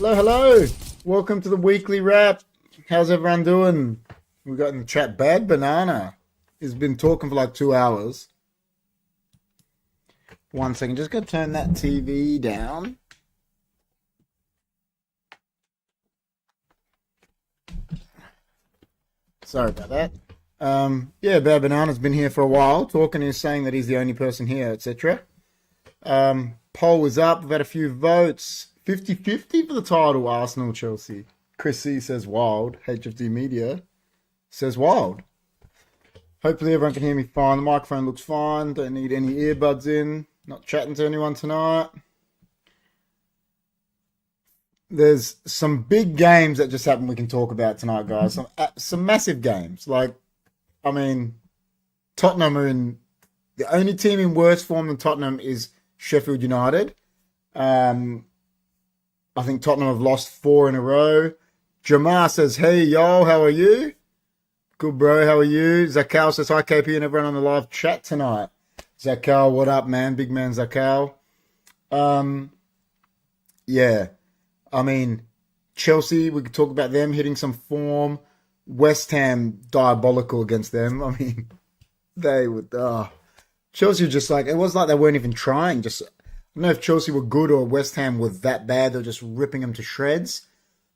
Hello. Welcome to the weekly wrap. How's everyone doing? We got in the chat Bad Banana. He's been talking for like 2 hours. 1 second, just gotta turn that TV down. Sorry about that. Bad Banana's been here for a while, talking. He's saying that he's the only person here, etc. Poll was up. We've had a few votes. 50-50 for the title, Arsenal-Chelsea. Chris C says wild. HFDmedia says wild. Hopefully everyone can hear me fine. The microphone looks fine. Don't need any earbuds in. Not chatting to anyone tonight. There's some big games that just happened we can talk about tonight, guys. Some massive games. Tottenham are in... The only team in worse form than Tottenham is Sheffield United. I think Tottenham have lost 4 in a row. Jamar says, hey, yo, how are you? Good, bro. How are you? Zakal says, hi, KP, and everyone on the live chat tonight. Zakal, what up, man? Big man Zakal. Chelsea, we could talk about them hitting some form. West Ham, diabolical against them. They would... Chelsea just it was like they weren't even trying. I don't know if Chelsea were good or West Ham were that bad. They're just ripping them to shreds.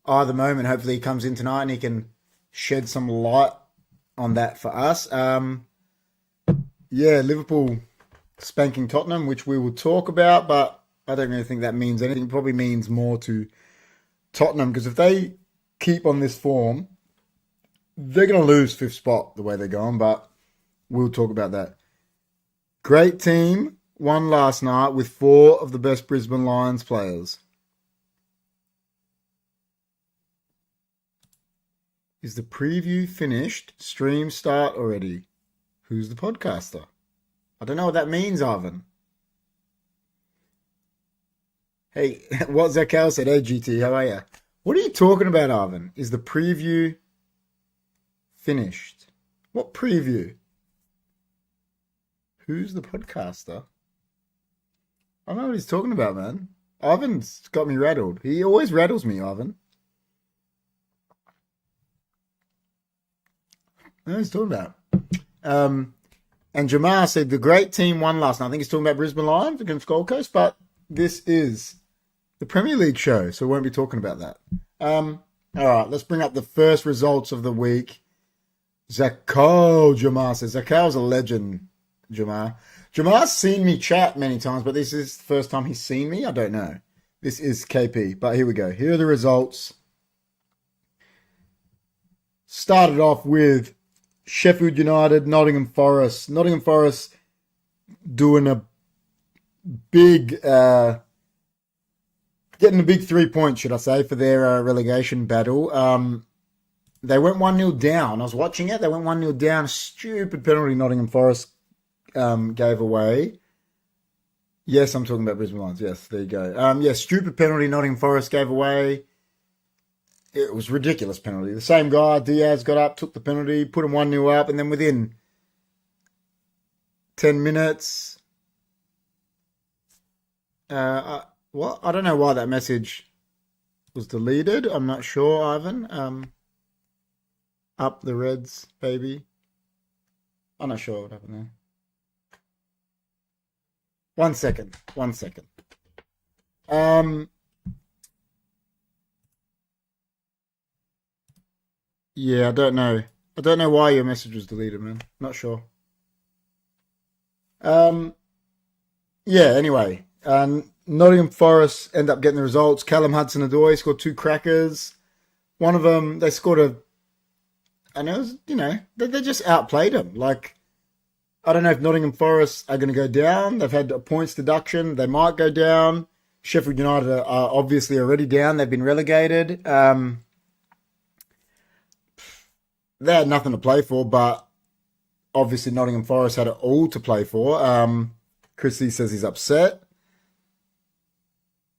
Either moment, hopefully he comes in tonight and he can shed some light on that for us. Liverpool spanking Tottenham, which we will talk about, but I don't really think that means anything. It probably means more to Tottenham, because if they keep on this form, they're going to lose 5th spot the way they're going, but we'll talk about that. Great team. Won last night with 4 of the best Brisbane Lions players. Is the preview finished? Stream start already? Who's the podcaster? I don't know what that means, Ivan. Hey, what Zakal said. Hey, GT, how are you? What are you talking about, Ivan? Is the preview finished? What preview? Who's the podcaster? I don't know what he's talking about, man. Ivan's got me rattled. He always rattles me, Ivan. I don't know what he's talking about. And Jamar said the great team won last night. I think he's talking about Brisbane Lions against Gold Coast, but this is the Premier League show, so we won't be talking about that. All right, let's bring up the first results of the week. Jamar says, Zakar's a legend, Jamar. Jamar's seen me chat many times, but this is the first time he's seen me. I don't know. This is KP, but here we go. Here are the results. Started off with Sheffield United, Nottingham Forest. Nottingham Forest doing a big, getting a big 3 points, should I say, for their relegation battle. They went 1-0 down. I was watching it. They went 1-0 down. Stupid penalty Nottingham Forest gave away. Yes, I'm talking about Brisbane Lions. Yes, there you go. Stupid penalty Nottingham Forest gave away. It was ridiculous penalty. The same guy, Diaz, got up, took the penalty, put him 1-0 up, and then within 10 minutes... I don't know why that message was deleted. I'm not sure, Ivan. Up the Reds, baby. I'm not sure what happened there. One second. Yeah, I don't know. I don't know why your message was deleted, man. Not sure. Anyway. Nottingham Forest end up getting the results. Callum Hudson-Odoi scored 2 crackers. One of them, they scored and it was, they just outplayed them. Like, I don't know if Nottingham Forest are going to go down. They've had a points deduction. They might go down. Sheffield United are obviously already down. They've been relegated. They had nothing to play for, but obviously Nottingham Forest had it all to play for. Chrissy says he's upset.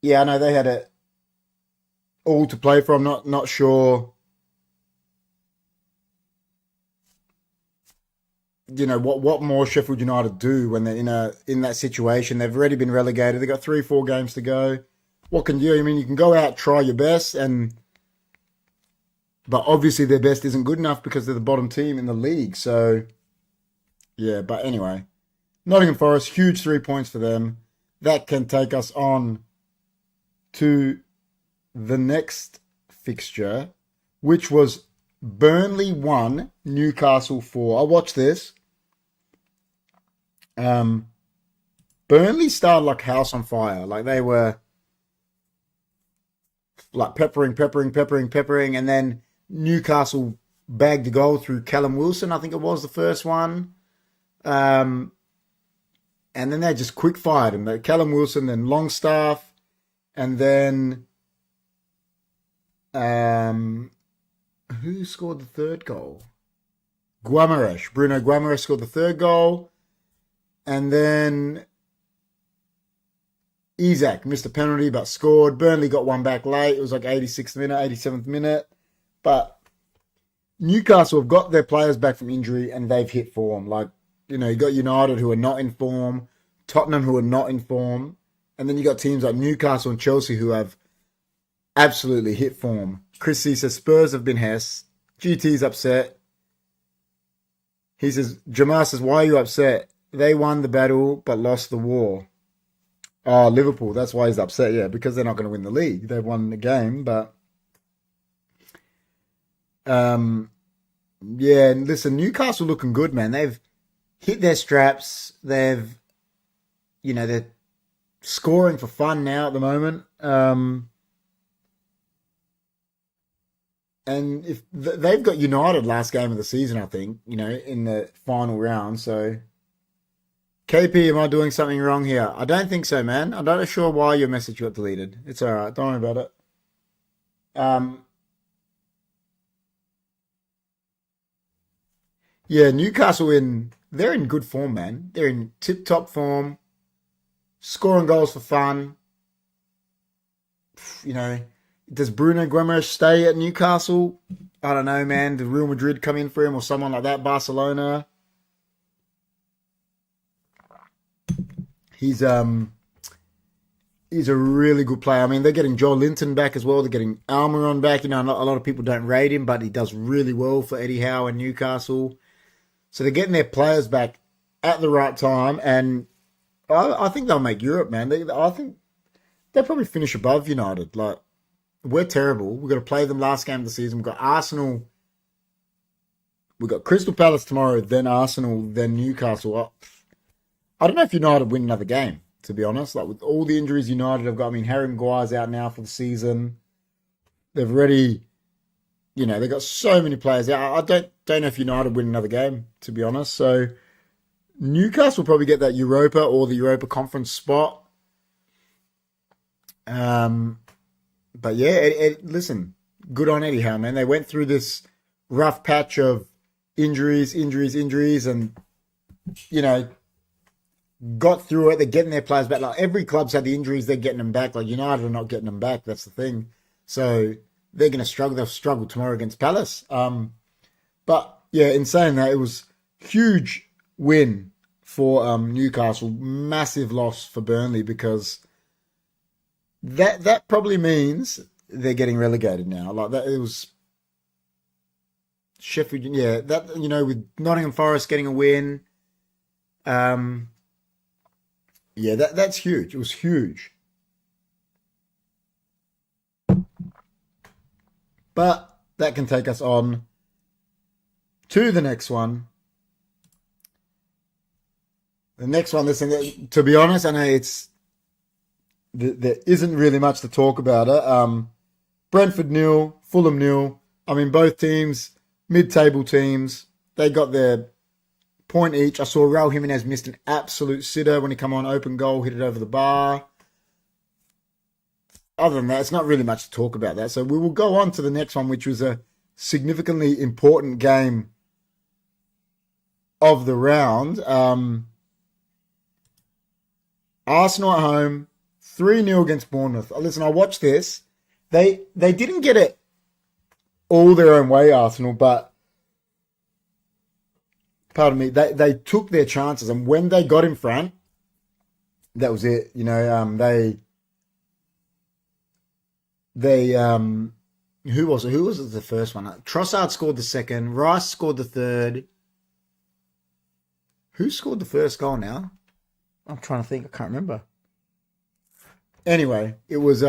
Yeah, I know they had it all to play for. I'm not sure, what more Sheffield United do when they're in that situation. They've already been relegated. They've got 3-4 games to go. What can you do? I mean, you can go out, try your best, but obviously their best isn't good enough because they're the bottom team in the league. So, yeah, but anyway. Nottingham Forest, huge 3 points for them. That can take us on to the next fixture, which was Burnley 1, Newcastle 4. I watched this. Burnley started like house on fire. Like they were like peppering, and then Newcastle bagged the goal through Callum Wilson. I think it was the first one. And then they just quick fired him. Callum Wilson, then Longstaff, and then who scored the third goal? Guimaraes. Bruno Guimaraes scored the third goal. And then Isak missed a penalty but scored. Burnley got one back late. It was like 86th minute, 87th minute. But Newcastle have got their players back from injury and they've hit form. Like, you got United who are not in form, Tottenham who are not in form, and then you got teams like Newcastle and Chelsea who have absolutely hit form. Chris C says Spurs have been Hess. GT's upset. He says, Jamar says, why are you upset? They won the battle but lost the war. Oh, Liverpool, that's why he's upset. Yeah, because they're not going to win the league. They've won the game, but yeah, and listen, Newcastle looking good, man. They've hit their straps. They're scoring for fun now at the moment. And if they've got United last game of the season, I think, in the final round. So, KP, am I doing something wrong here? I don't think so, man. I'm not sure why your message got deleted. It's all right. Don't worry about it. Yeah, Newcastle they're in good form, man. They're in tip-top form, scoring goals for fun. Does Bruno Guimaraes stay at Newcastle? I don't know, man. Did Real Madrid come in for him or someone like that? Barcelona. He's a really good player. I mean, they're getting Joe Linton back as well. They're getting Almiron back. A lot of people don't rate him, but he does really well for Eddie Howe and Newcastle. So they're getting their players back at the right time, and I think they'll make Europe, man. I think they'll probably finish above United. Like, we're terrible. We've got to play them last game of the season. We've got Arsenal. We've got Crystal Palace tomorrow, then Arsenal, then Newcastle. I don't know if United win another game, to be honest. Like, with all the injuries United have got, I mean, Harry Maguire's out now for the season. They've already, they've got so many players out. I don't know if United win another game, to be honest. So Newcastle will probably get that Europa or the Europa Conference spot. But yeah, listen, good on Eddie Howe, man. They went through this rough patch of injuries, and, got through it. They're getting their players back. Like, every club's had the injuries, they're getting them back. Like, United are not getting them back. That's the thing. So they're going to struggle. They'll struggle tomorrow against Palace. But yeah, in saying that, it was huge win for Newcastle. Massive loss for Burnley, because that probably means they're getting relegated now. Like, that, it was Sheffield. Yeah, that, with Nottingham Forest getting a win. Yeah, that's huge. It was huge. But that can take us on to the next one. The next one, listen, to be honest, I know there isn't really much to talk about it. Brentford 0, Fulham 0. I mean, both teams, mid-table teams, they got their point each. I saw Raul Jimenez missed an absolute sitter when he come on, open goal, hit it over the bar. Other than that, it's not really much to talk about that. So we will go on to the next one, which was a significantly important game of the round. Arsenal at home, 3-0 against Bournemouth. Listen, I watched this. They didn't get it all their own way, Arsenal, but pardon me, they took their chances, and when they got in front, that was it. Who was it? Who was the first one? Trossard scored the second. Rice scored the third. Who scored the first goal now? I'm trying to think. I can't remember. Anyway, it was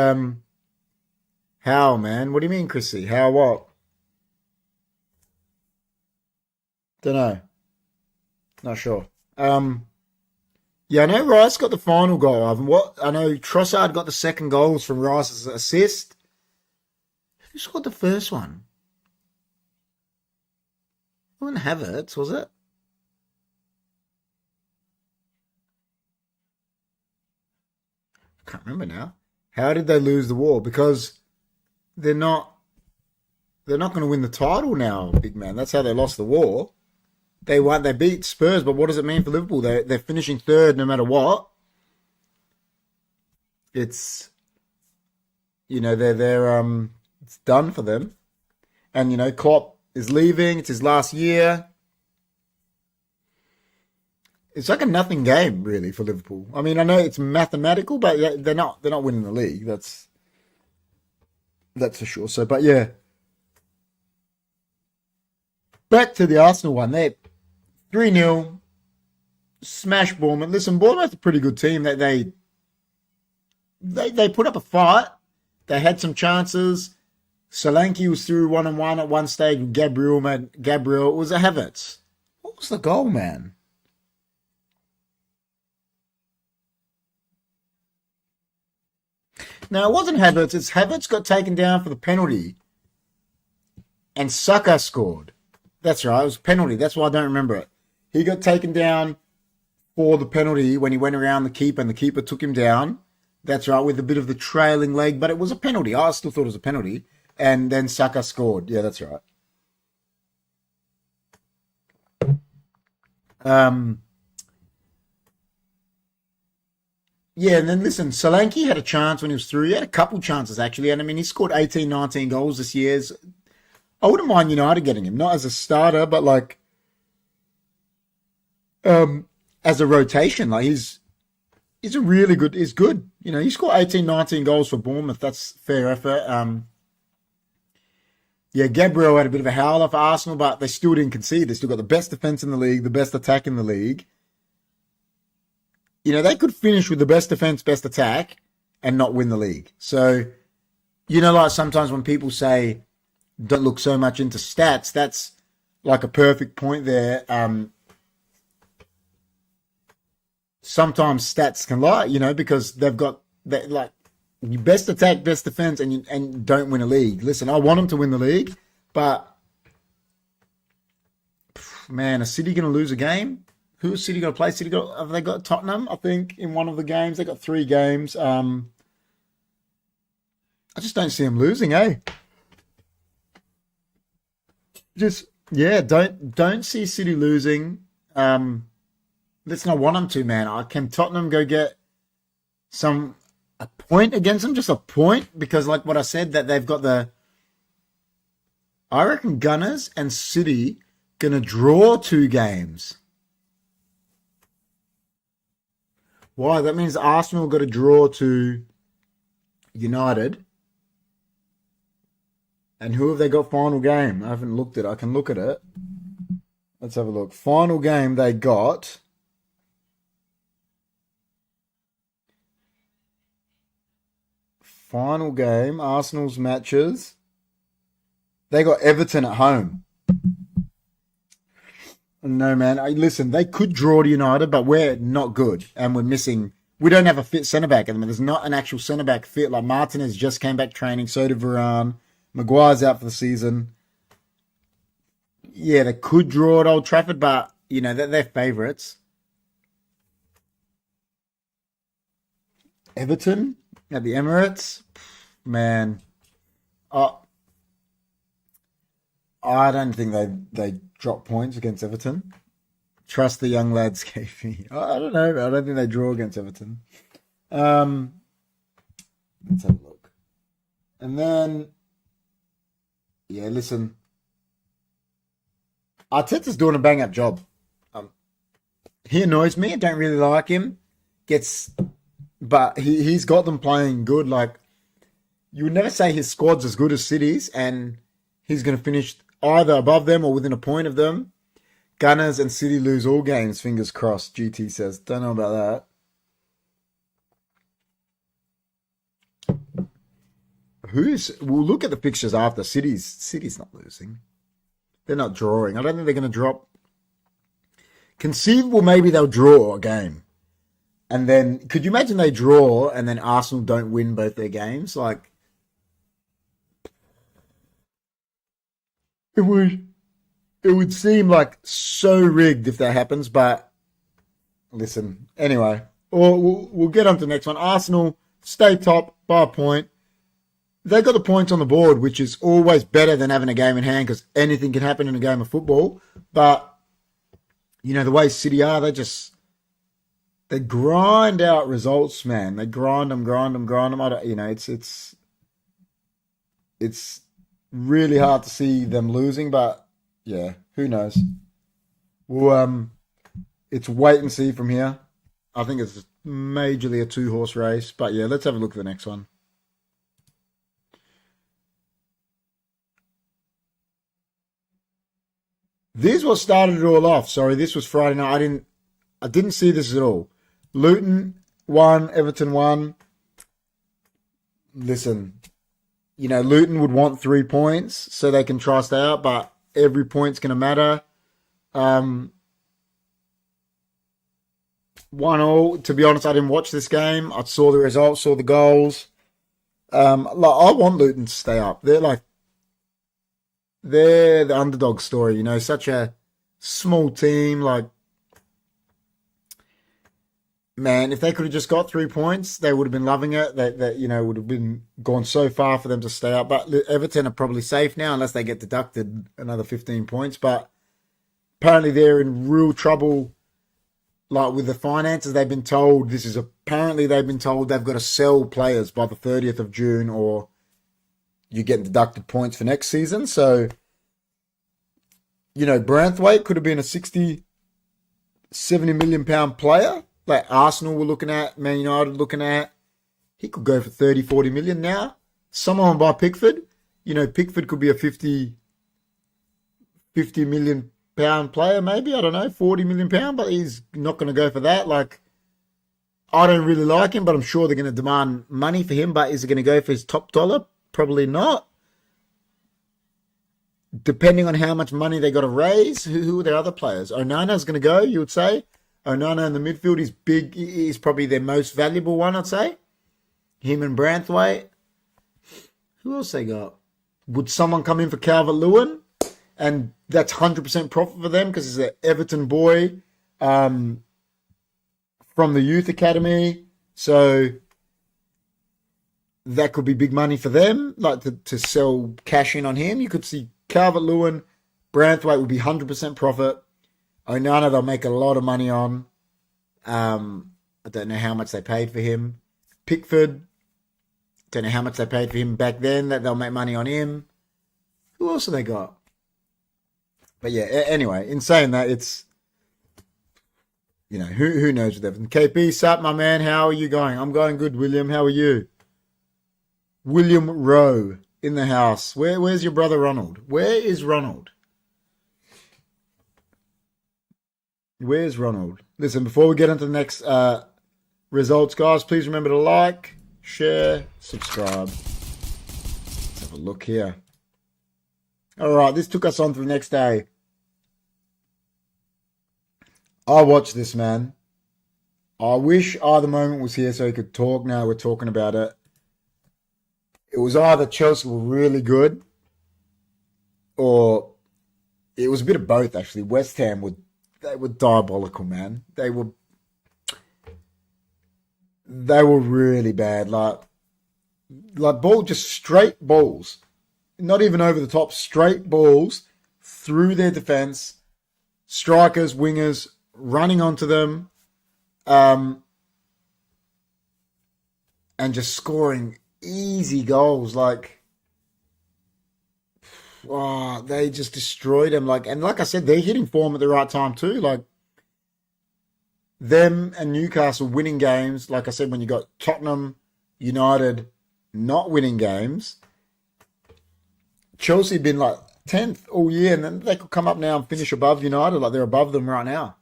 How, man? What do you mean, Chrissy? How what? Don't know. Not sure. Yeah, I know Rice got the final goal. I know Trossard got the second goals from Rice's assist. Who scored the first one? It wasn't Havertz, was it? I can't remember now. How did they lose the war? Because they're not going to win the title now, big man. That's how they lost the war. They won. They beat Spurs, but what does it mean for Liverpool? They're finishing third no matter what. It's they're it's done for them, and Klopp is leaving. It's his last year. It's like a nothing game really for Liverpool. I mean, I know it's mathematical, but they're not winning the league. That's for sure. So, but yeah, back to the Arsenal one. They 3-0, smash Bournemouth. Listen, Bournemouth's a pretty good team. They put up a fight. They had some chances. Solanke was through 1-on-1 at one stage. Gabriel. It was a Havertz. What was the goal, man? No, it wasn't Havertz. It's Havertz got taken down for the penalty, and Saka scored. That's right. It was a penalty. That's why I don't remember it. He got taken down for the penalty when he went around the keeper, and the keeper took him down. That's right, with a bit of the trailing leg, but it was a penalty. I still thought it was a penalty. And then Saka scored. Yeah, that's right. Yeah, and then listen, Solanke had a chance when he was through. He had a couple chances, actually. And I mean, he scored 18, 19 goals this year. I wouldn't mind United getting him, not as a starter, but like as a rotation. Like he's a really good. He's good. He scored 18, 19 goals for Bournemouth. That's fair effort. Yeah, Gabriel had a bit of a howler for Arsenal, but they still didn't concede. They still got the best defense in the league, the best attack in the league. They could finish with the best defense, best attack, and not win the league. So, like sometimes when people say don't look so much into stats, that's like a perfect point there. Sometimes stats can lie, because they've got that, like, you best attack, best defense, and don't win a league. Listen, I want them to win the league, but man, is City going to lose a game? Who is City going to play? Have they got Tottenham? I think in one of the games they got 3 games. I just don't see them losing, eh? Don't see City losing. Let's not want them to, man. Can Tottenham go get a point against them? Just a point? Because like what I said, that they've got I reckon Gunners and City going to draw 2 games. Why? That means Arsenal got to draw to United. And who have they got final game? I haven't looked at it. I can look at it. Let's have a look. Final game they got. Final game, Arsenal's matches. They got Everton at home. No, man. Listen, they could draw to United, but we're not good. And we're missing. We don't have a fit centre-back at the moment. There's not an actual centre-back fit. Like Martinez just came back training. So did Varane. Maguire's out for the season. Yeah, they could draw at Old Trafford, but, they're favourites. Everton at the Emirates. Man. I don't think they drop points against Everton. Trust the young lads, KP. I don't know. I don't think they draw against Everton. Let's have a look. And then, listen. Arteta's doing a bang-up job. He annoys me. I don't really like him. But he's got them playing good. Like, you would never say his squad's as good as City's, and he's going to finish either above them or within a point of them. Gunners and City lose all games, fingers crossed, GT says. Don't know about that. We'll look at the fixtures after. City's not losing. They're not drawing. I don't think they're going to drop. Conceivable, maybe they'll draw a game. And then, could you imagine they draw and then Arsenal don't win both their games? Like, It would seem like so rigged if that happens, but listen, anyway, we'll get on to the next one. Arsenal stay top by a point. They got the points on the board, which is always better than having a game in hand because anything can happen in a game of football. But, the way City are, they grind out results, man. They grind them. I don't, it's really hard to see them losing, but yeah, who knows? Well, it's wait and see from here. I think it's majorly a 2-horse race, but yeah, let's have a look at the next one. This is what started it all off. Sorry, this was Friday night. I didn't see this at all. Luton won, Everton won. Listen, Luton would want 3 points so they can try stay out, but every point's going to matter. 1-1. To be honest, I didn't watch this game. I saw the results, saw the goals. I want Luton to stay up. They're the underdog story, such a small team. Like, man, if they could have just got 3 points, they would have been loving it. That would have been gone so far for them to stay up. But Everton are probably safe now unless they get deducted another 15 points. But apparently they're in real trouble, like with the finances. They've been told they've got to sell players by the 30th of June or you get deducted points for next season. So, Branthwaite could have been a 60, 70 million pound player. Like Arsenal were looking at, Man United looking at. He could go for 30, 40 million now. Someone buy Pickford. Pickford could be a 50 million pound player maybe. I don't know, 40 million pound, but he's not going to go for that. Like, I don't really like him, but I'm sure they're going to demand money for him. But is it going to go for his top dollar? Probably not. Depending on how much money they got to raise, who are their other players? Onana's going to go, you would say. Onana in the midfield is big. He's probably their most valuable one, I'd say. Him and Branthwaite. Who else they got? Would someone come in for Calvert-Lewin? And that's 100% profit for them because he's an Everton boy from the youth academy. So that could be big money for them, like to sell cash in on him. You could see Calvert-Lewin, Branthwaite would be 100% profit. Onana they'll make a lot of money on. I don't know how much they paid for him. Pickford, don't know how much they paid for him back then, that they'll make money on him. Who else have they got? But yeah, anyway, in saying that, it's, who knows with everything. KP, sup, my man, how are you going? I'm going good, William. How are you? William Rowe in the house. Where's your brother Ronald? Where is Ronald? Where's Ronald? Listen, before we get into the next results, guys, please remember to like, share, subscribe. Let's have a look here. All right, this took us on to the next day. I watched this, man. I wish either moment was here so he could talk. Now we're talking about it. It was either Chelsea were really good or it was a bit of both, actually. West Ham they were diabolical, man. They were really bad. Like ball, just straight balls. Not even over the top, straight balls through their defense. Strikers, wingers, running onto them. And just scoring easy goals. They just destroyed them. And like I said, they're hitting form at the right time too. Like, them and Newcastle winning games. Like I said, when you got Tottenham, United not winning games, Chelsea been like 10th all year, and then they could come up now and finish above United. Like, they're above them right now.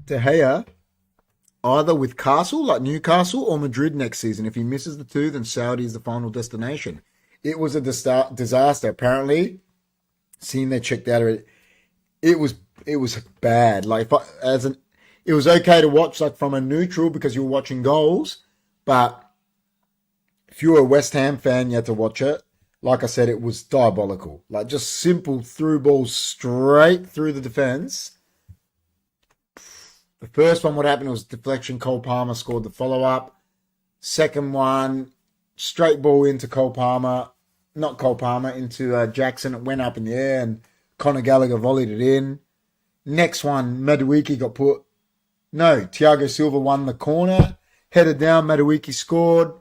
De Gea, either with Castle, like Newcastle, or Madrid next season. If he misses the two, then Saudi is the final destination. It was a disaster. Apparently, seeing they checked out of it, it was bad. Like, it was okay to watch, like, from a neutral because you were watching goals, but if you were a West Ham fan, you had to watch it. Like I said, it was diabolical. Like, just simple through balls straight through the defense. The first one, what happened was deflection. Cole Palmer scored the follow-up. Second one, straight ball into into Jackson. It went up in the air and Conor Gallagher volleyed it in. Next one, Thiago Silva won the corner, headed down, Madueke scored,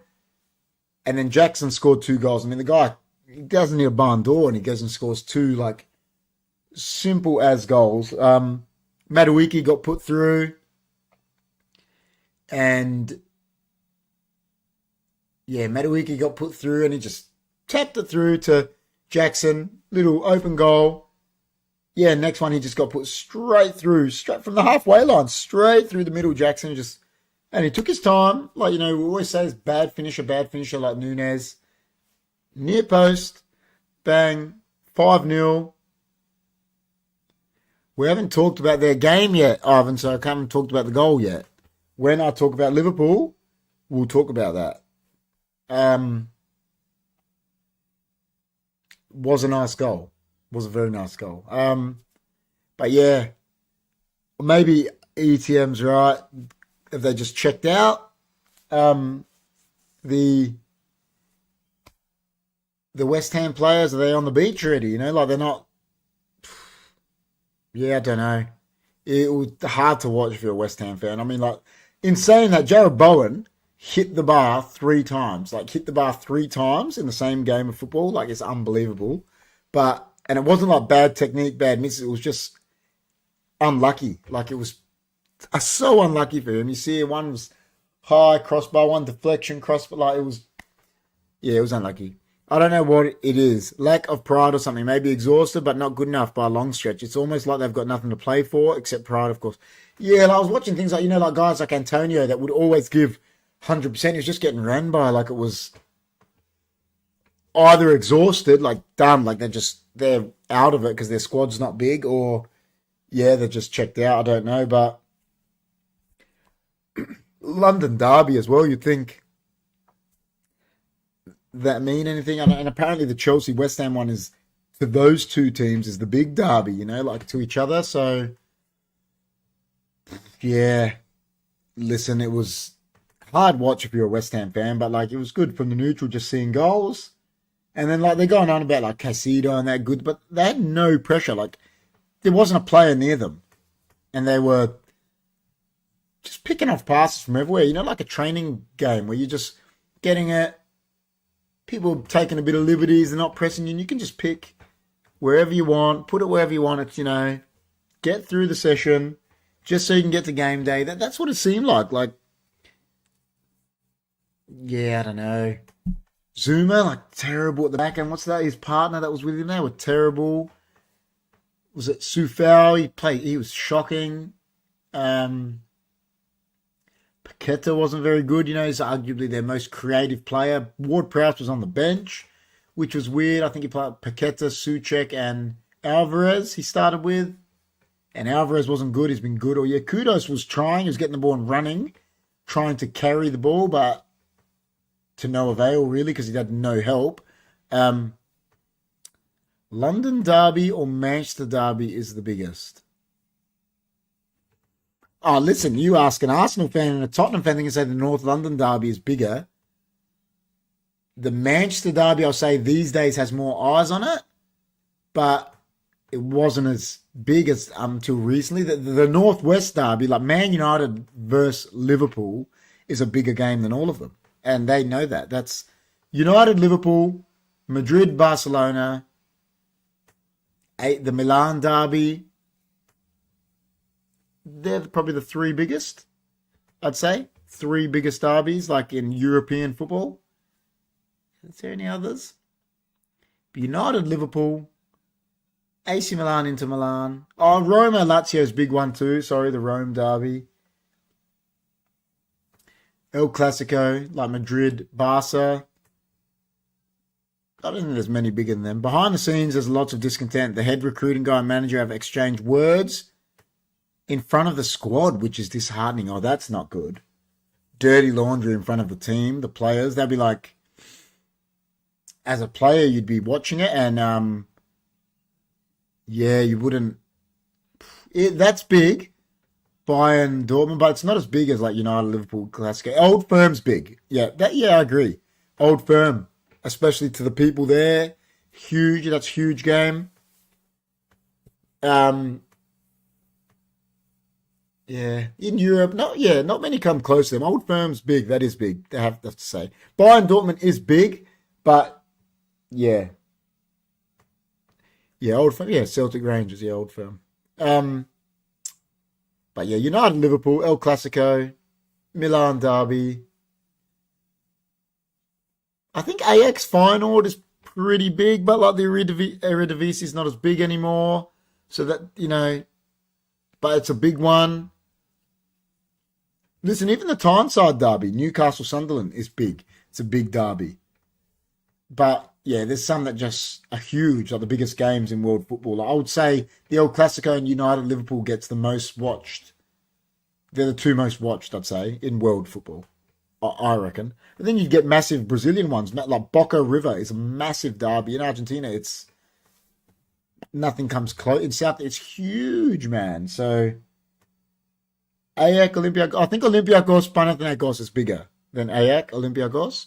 and then Jackson scored 2 goals. I mean, the guy, he doesn't need a barn door and he goes and scores 2, like, simple as goals. Madueke got put through, and Madueke got put through, and he just tapped it through to Jackson. Little open goal. Yeah, next one he just got put straight from the halfway line, straight through the middle. Jackson and he took his time. Like, we always say it's bad finisher like Nunez. Near post, bang, 5-0. We haven't talked about their game yet, Ivan, so I haven't talked about the goal yet. When I talk about Liverpool, we'll talk about that. Was a nice goal. Was a very nice goal. But yeah, maybe ETM's right. If they just checked out, the West Ham players, are they on the beach already? Like, they're not. Yeah, I don't know. It was hard to watch if you're a West Ham fan. I mean, like, in saying that, Jared Bowen hit the bar 3 times. Like, hit the bar 3 times in the same game of football. Like, it's unbelievable. And it wasn't like bad technique, bad misses. It was just unlucky. Like, it was so unlucky for him. You see, one was high crossbar, one deflection crossbar. Like, it was unlucky. I don't know what it is. Lack of pride or something. Maybe exhausted, but not good enough by a long stretch. It's almost like they've got nothing to play for except pride, of course. Yeah, like I was watching things like, like guys like Antonio that would always give 100%. He was just getting ran by like it was either exhausted, like done, like they're out of it because their squad's not big, or yeah, they're just checked out. I don't know, but London derby as well. You'd think that mean anything? And apparently the Chelsea West Ham one is to those two teams is the big derby, like to each other. So yeah, listen, it was hard watch if you're a West Ham fan, but like it was good from the neutral just seeing goals. And then like they're going on about like Casido and that good, but they had no pressure. Like there wasn't a player near them, and they were just picking off passes from everywhere. Like a training game where you're just getting it. People taking a bit of liberties, they're not pressing you, and you can just pick wherever you want, put it wherever you want it, get through the session just so you can get to game day. That's what it seemed like. Like, yeah, I don't know. Zuma, like terrible at the back end. What's that? His partner that was with him, they were terrible. Was it Sufau? He was shocking. Paqueta wasn't very good. He's arguably their most creative player. Ward-Prowse was on the bench, which was weird. I think he played Paqueta, Souček, and Alvarez he started with. And Alvarez wasn't good. He's been good. Or yeah, Kudos was trying. He was getting the ball and running, trying to carry the ball, but to no avail, really, because he had no help. London derby or Manchester derby is the biggest? Oh, listen, you ask an Arsenal fan and a Tottenham fan, they can say the North London derby is bigger. The Manchester derby, I'll say these days has more eyes on it, but it wasn't as big as until recently. The Northwest derby, like Man United versus Liverpool, is a bigger game than all of them. And they know that. That's United, Liverpool, Madrid, Barcelona, the Milan derby. They're probably the three biggest, I'd say. Three biggest derbies, like in European football. Is there any others? United, Liverpool, AC Milan, Inter Milan. Oh, Roma, Lazio's big one too. Sorry, the Rome derby. El Clasico, like Madrid, Barca. I don't think there's many bigger than them. Behind the scenes, there's lots of discontent. The head recruiting guy and manager have exchanged words in front of the squad, which is disheartening. Oh, that's not good. Dirty laundry in front of the team, the players. They'll be like, as a player, you'd be watching it and, yeah, you wouldn't. That's big. Bayern, Dortmund, but it's not as big as like United, Liverpool, Clasico. Old Firm's big. Yeah, I agree. Old Firm, especially to the people there. Huge. That's a huge game. Yeah, in Europe, not many come close to them. Old Firm's big. That is big. They have to say. Bayern Dortmund is big, but yeah, Old Firm. Yeah, Celtic Rangers. Yeah, Old Firm. But yeah, United, Liverpool, El Clasico, Milan derby. I think Ajax Feyenoord is pretty big, but like the Eredivisie is not as big anymore. So that but it's a big one. Listen, even the Tyneside derby, Newcastle Sunderland, is big. It's a big derby. But yeah, there's some that just are huge, like the biggest games in world football. Like I would say the El Clasico and United Liverpool gets the most watched. They're the two most watched, I'd say, in world football, I reckon. And then you get massive Brazilian ones, like Boca River is a massive derby. In Argentina, it's nothing comes close. In South, it's huge, man. So Ajax, Olympiacos. I think Olympiacos, Panathinaikos is bigger than Ajax, Olympiacos.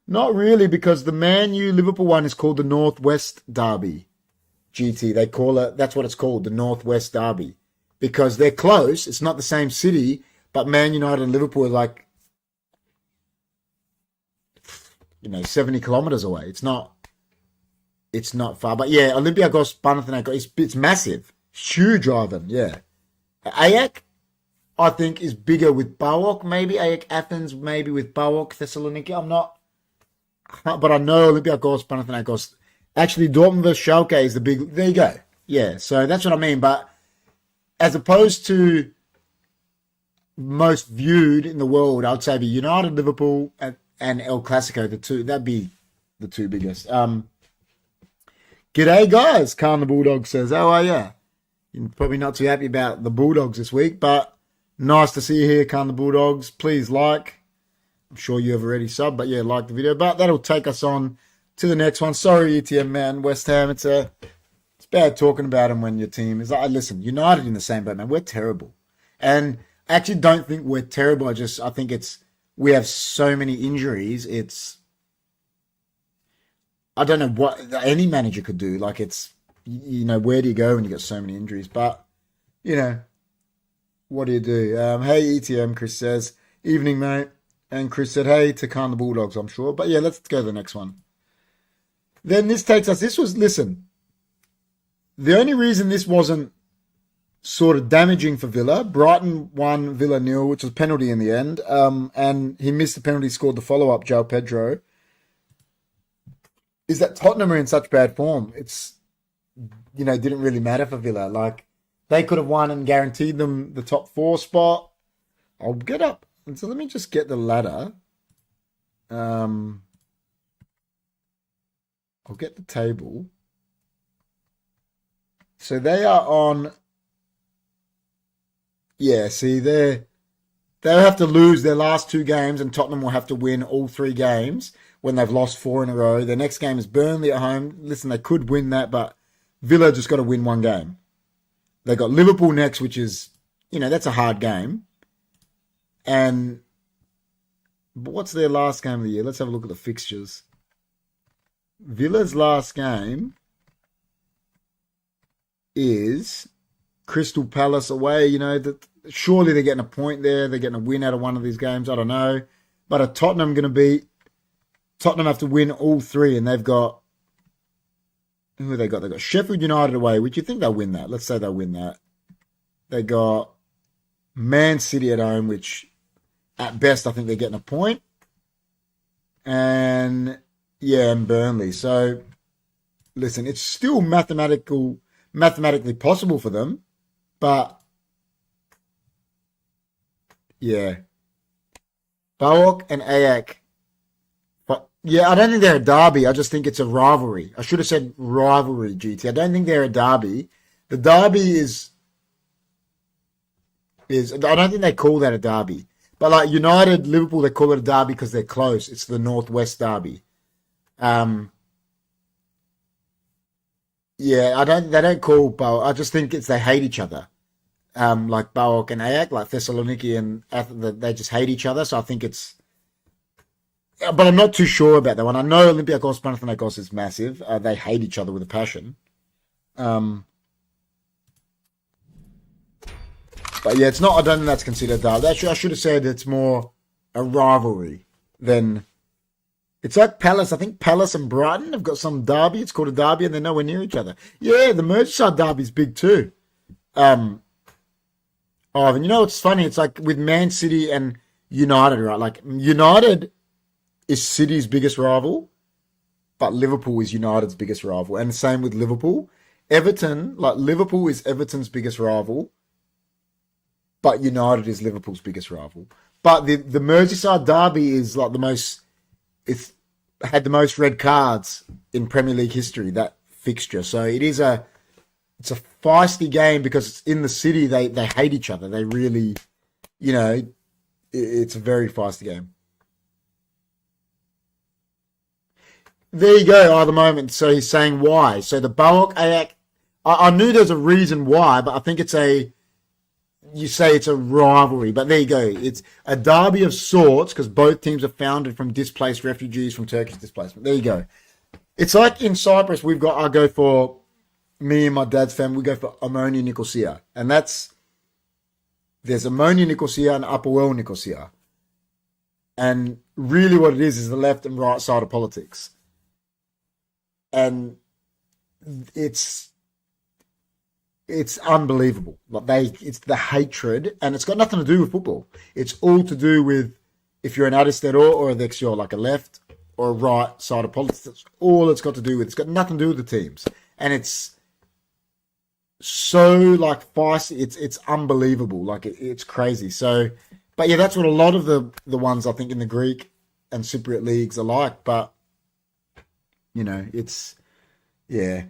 Not really, because the Man U Liverpool one is called the Northwest Derby. GT, they call it, that's what it's called, the Northwest Derby. Because they're close, it's not the same city, but Man United and Liverpool are like, 70 kilometers away. It's not far. But yeah, Olympiacos, Panathinaikos, it's massive. Huge, Ivan, yeah. Ajax, I think, is bigger with PAOK, maybe. Ajax Athens, maybe with PAOK Thessaloniki. I'm not but I know Olympiacos, Panathinaikos. Actually, Dortmund versus Schalke is the big. There you go. Yeah, so that's what I mean. But as opposed to most viewed in the world, I'd say be United, Liverpool, and El Clasico. The two that'd be the two biggest. G'day, guys. Khan the Bulldog says, "How are you?" You're probably not too happy about the Bulldogs this week, but nice to see you here, Khan the Bulldogs. Please like. I'm sure you have already subbed, but yeah, like the video. But that'll take us on to the next one. Sorry, ETM man, West Ham. It's bad talking about them when your team is like, listen, United in the same boat, man. We're terrible, and I actually don't think we're terrible. I think we have so many injuries. I don't know what any manager could do. Like where do you go when you got so many injuries? But what do you do? Hey ETM, Chris says, evening mate. And Chris said, hey, to Khan the Bulldogs, I'm sure. But yeah, let's go to the next one. Then listen, the only reason this wasn't sort of damaging for Villa, Brighton won, Villa 0, which was a penalty in the end. And he missed the penalty, scored the follow-up, João Pedro. Is that Tottenham are in such bad form. It's, didn't really matter for Villa. Like, they could have won and guaranteed them the top 4 spot. I'll get up. And so let me just get the ladder. I'll get the table. So they are on. Yeah, see, they'll have to lose their last 2 games, and Tottenham will have to win all 3 games when they've lost 4 in a row. Their next game is Burnley at home. Listen, they could win that, but Villa just got to win 1 game. They got Liverpool next, which is, that's a hard game. And what's their last game of the year? Let's have a look at the fixtures. Villa's last game is Crystal Palace away. Surely they're getting a point there. They're getting a win out of one of these games. I don't know. But are Tottenham going to beat? Tottenham have to win all 3, and they've got... Who have they got? They've got Sheffield United away, which you think they'll win that. Let's say they'll win that. They got Man City at home, which at best I think they're getting a point. And Burnley. So listen, it's still mathematically possible for them, but yeah. Bawok and Ayak. But yeah, I don't think they're a derby. I just think it's a rivalry. I should have said rivalry, GT. I don't think they're a derby. The derby is I don't think they call that a derby. But like United, Liverpool, they call it a derby because they're close. It's the Northwest derby. They don't call Bawok. I just think they hate each other. Like Bawok and Ayak, like Thessaloniki and Athens, they just hate each other. So I think it's, but I'm not too sure about that one. I know Olympiacos, Panathinaikos is massive. They hate each other with a passion. But yeah, it's not. I don't think that's considered derby. Actually, I should have said it's more a rivalry than. It's like Palace. I think Palace and Brighton have got some derby. It's called a derby, and they're nowhere near each other. Yeah, the Merseyside derby is big too. And it's funny. It's like with Man City and United, right? Like United is City's biggest rival, but Liverpool is United's biggest rival, and the same with Liverpool. Everton, like Liverpool is Everton's biggest rival, but United is Liverpool's biggest rival. But the Merseyside derby is like it's had the most red cards in Premier League history, that fixture. So it's a feisty game because it's in the city. They hate each other. They really, it's a very feisty game. There you go, at the moment. So he's saying why. So the Bawok Ayak, I knew there's a reason why, but I think you say it's a rivalry, but there you go. It's a derby of sorts because both teams are founded from displaced refugees from Turkish displacement. There you go. It's like in Cyprus, me and my dad's family, we go for Ammonia Nicosia. And there's Ammonia Nicosia and Upper Well Nicosia. And really what it is the left and right side of politics. And it's unbelievable. It's the hatred, and it's got nothing to do with football. It's all to do with if you're an Aristedo or a Dexio, like a left or a right-sided politics. That's all it's got to do with. It's got nothing to do with the teams. And it's so, like, feisty. It's unbelievable. Like, it's crazy. So, but yeah, that's what a lot of the ones, I think, in the Greek and Cypriot leagues are like. But, you know, it's, yeah,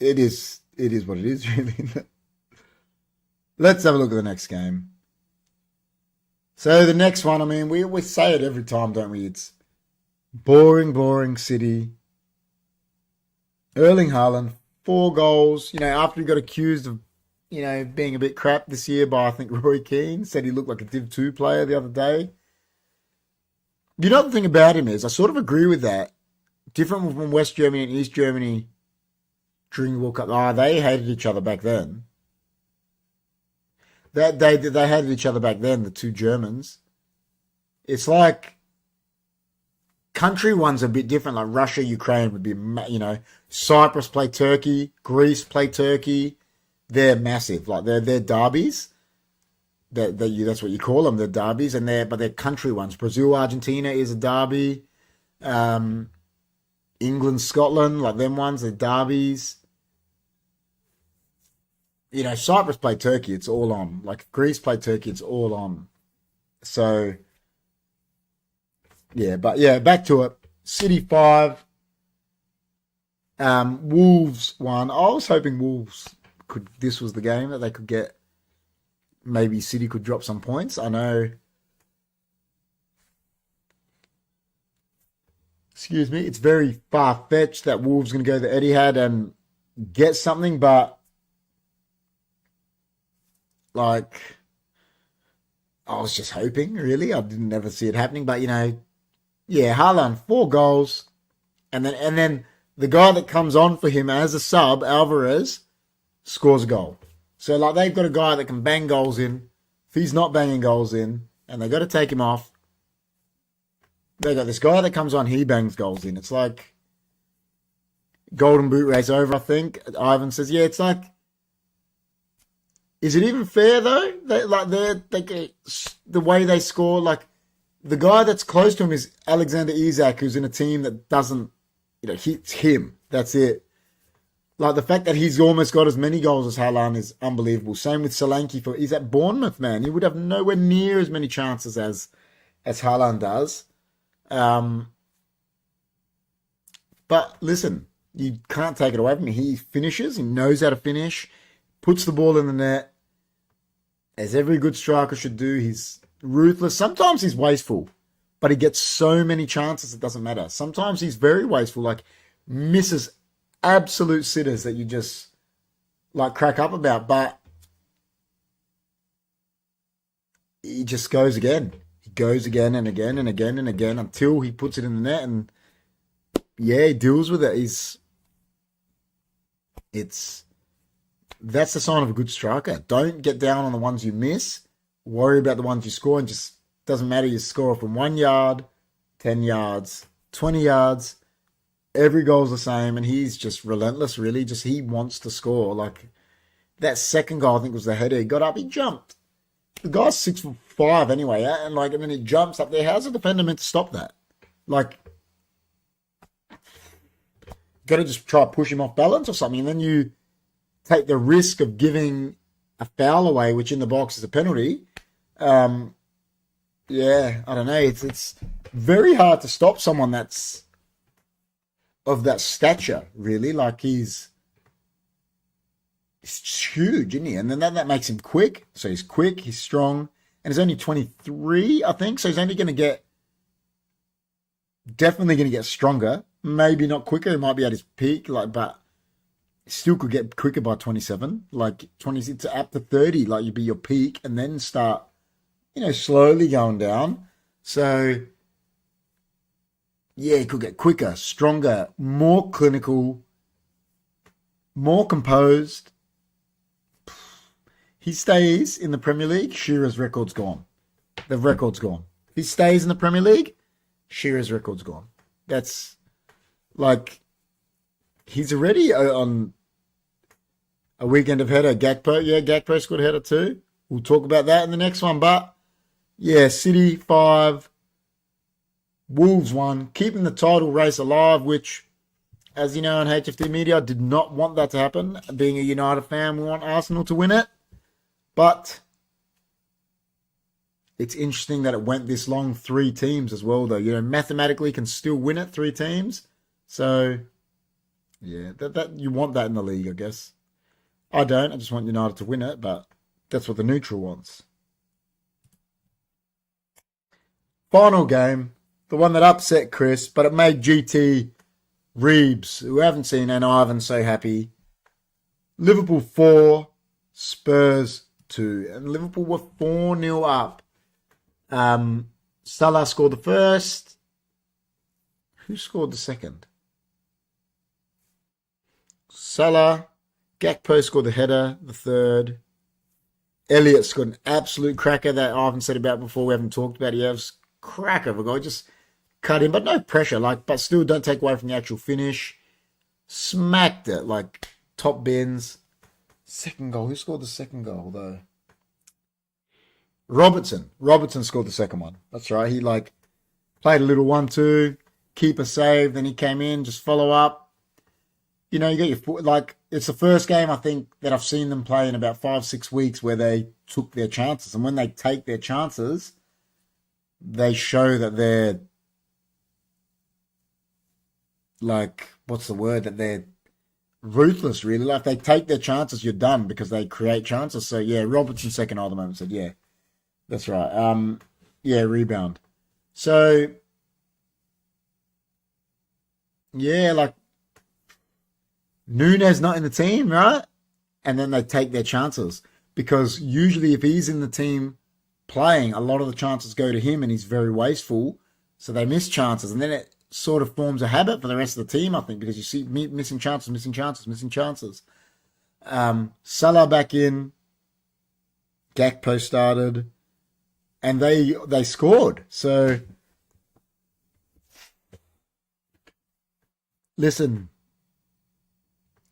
it is what it is, really. Let's have a look at the next game. So the next one, I mean, we say it every time, don't we? It's boring City. Erling Haaland, 4 goals. You know, after he got accused of, you know, being a bit crap this year by, I think, Roy Keane. Said he looked like a Div 2 player the other day. You know, the thing about him is, I sort of agree with that. Different from West Germany and East Germany during the World Cup. They hated each other back then. They hated each other back then, the two Germans. It's like country ones are a bit different, like Russia, Ukraine would be, you know, Cyprus play Turkey, Greece play Turkey. They're massive, like they're derbies. That's what you call them, they're derbies, but they're country ones. Brazil, Argentina is a derby. England, Scotland, like them ones, they're derbies. You know, Cyprus played Turkey, it's all on. Like, Greece played Turkey, it's all on. So, yeah, but yeah, back to it. City 5, Wolves 1. I was hoping Wolves this was the game that they could get. Maybe City could drop some points. I know. Excuse me, it's very far-fetched that Wolves going to go to Etihad and get something, but like, I was just hoping, really. I didn't ever see it happening. But, you know, yeah, Haaland, 4 goals. And then the guy that comes on for him as a sub, Alvarez, scores a goal. So, like, they've got a guy that can bang goals in. If he's not banging goals in, and they've got to take him off, they got this guy that comes on, he bangs goals in. It's like golden boot race over, I think. Ivan says, yeah, it's like, is it even fair though? The way they score, like the guy that's close to him is Alexander Isak, who's in a team that doesn't, you know, hits him. That's it. Like the fact that he's almost got as many goals as Haaland is unbelievable. Same with Solanke he's at Bournemouth, man. He would have nowhere near as many chances as Haaland does. But listen, you can't take it away from him. He finishes. He knows how to finish. Puts the ball in the net. As every good striker should do, he's ruthless. Sometimes he's wasteful, but he gets so many chances it doesn't matter. Sometimes he's very wasteful, like misses absolute sitters that you just like crack up about, but he just goes again. He goes again and again and again and again until he puts it in the net, and yeah, he deals with it. That's the sign of a good striker. Don't get down on the ones you miss. Worry about the ones you score, and just doesn't matter. You score from 1 yard, 10 yards, 20 yards. Every goal's the same, and he's just relentless, really. Just he wants to score. Like that second goal, I think was the header. He got up, he jumped. The guy's 6'5" anyway, and then he jumps up there. How's a defender meant to stop that? Like, got to just try to push him off balance or something, and then you take the risk of giving a foul away, which in the box is a penalty. Yeah, I don't know. It's very hard to stop someone that's of that stature, really. Like he's huge, isn't he? And then that makes him quick. So he's quick, he's strong, and he's only 23, I think. So he's only definitely going to get stronger. Maybe not quicker. He might be at his peak, but still could get quicker by 27, like 26 to up to 30, like you'd be your peak and then start, slowly going down. So yeah, he could get quicker, stronger, more clinical, more composed. He stays in the Premier League, Shearer's record's gone. The record's gone. If he stays in the Premier League, Shearer's record's gone. That's like, he's already on a weekend of header. Gakpo, yeah, Gakpo scored a header too. We'll talk about that in the next one. But yeah, City 5, Wolves won, keeping the title race alive, which, as you know, in HFD Media, I did not want that to happen. Being a United fan, we want Arsenal to win it. But it's interesting that it went this long, 3 teams as well, though. You know, mathematically can still win it, 3 teams. So, yeah, that you want that in the league, I guess. I don't. I just want United to win it, but that's what the neutral wants. Final game, the one that upset Chris, but it made GT Reeves, who haven't seen, and Ivan so happy. Liverpool 4, Spurs 2. And Liverpool were 4-0 up. Salah scored the first. Who scored the second? Salah. Gakpo scored the header, the third. Elliott scored an absolute cracker that I haven't said about before. We haven't talked about it. He has cracker of a goal. Just cut in, but no pressure. But still don't take away from the actual finish. Smacked it, top bins. Second goal. Who scored the second goal, though? Robertson. Robertson scored the second one. That's right. He, played a little 1-2. Keeper save. Then he came in. Just follow up. You know, you get your foot, it's the first game, I think, that I've seen them play in about 5-6 weeks where they took their chances. And when they take their chances, they show that they're, what's the word? That they're ruthless, really. If they take their chances, you're done because they create chances. So, yeah, Robertson second at the moment said, yeah, that's right. Rebound. So, yeah, Nunes not in the team, right? And then they take their chances. Because usually if he's in the team playing, a lot of the chances go to him and he's very wasteful. So they miss chances. And then it sort of forms a habit for the rest of the team, I think, because you see missing chances. Salah back in. Gakpo started. And they scored. So, listen,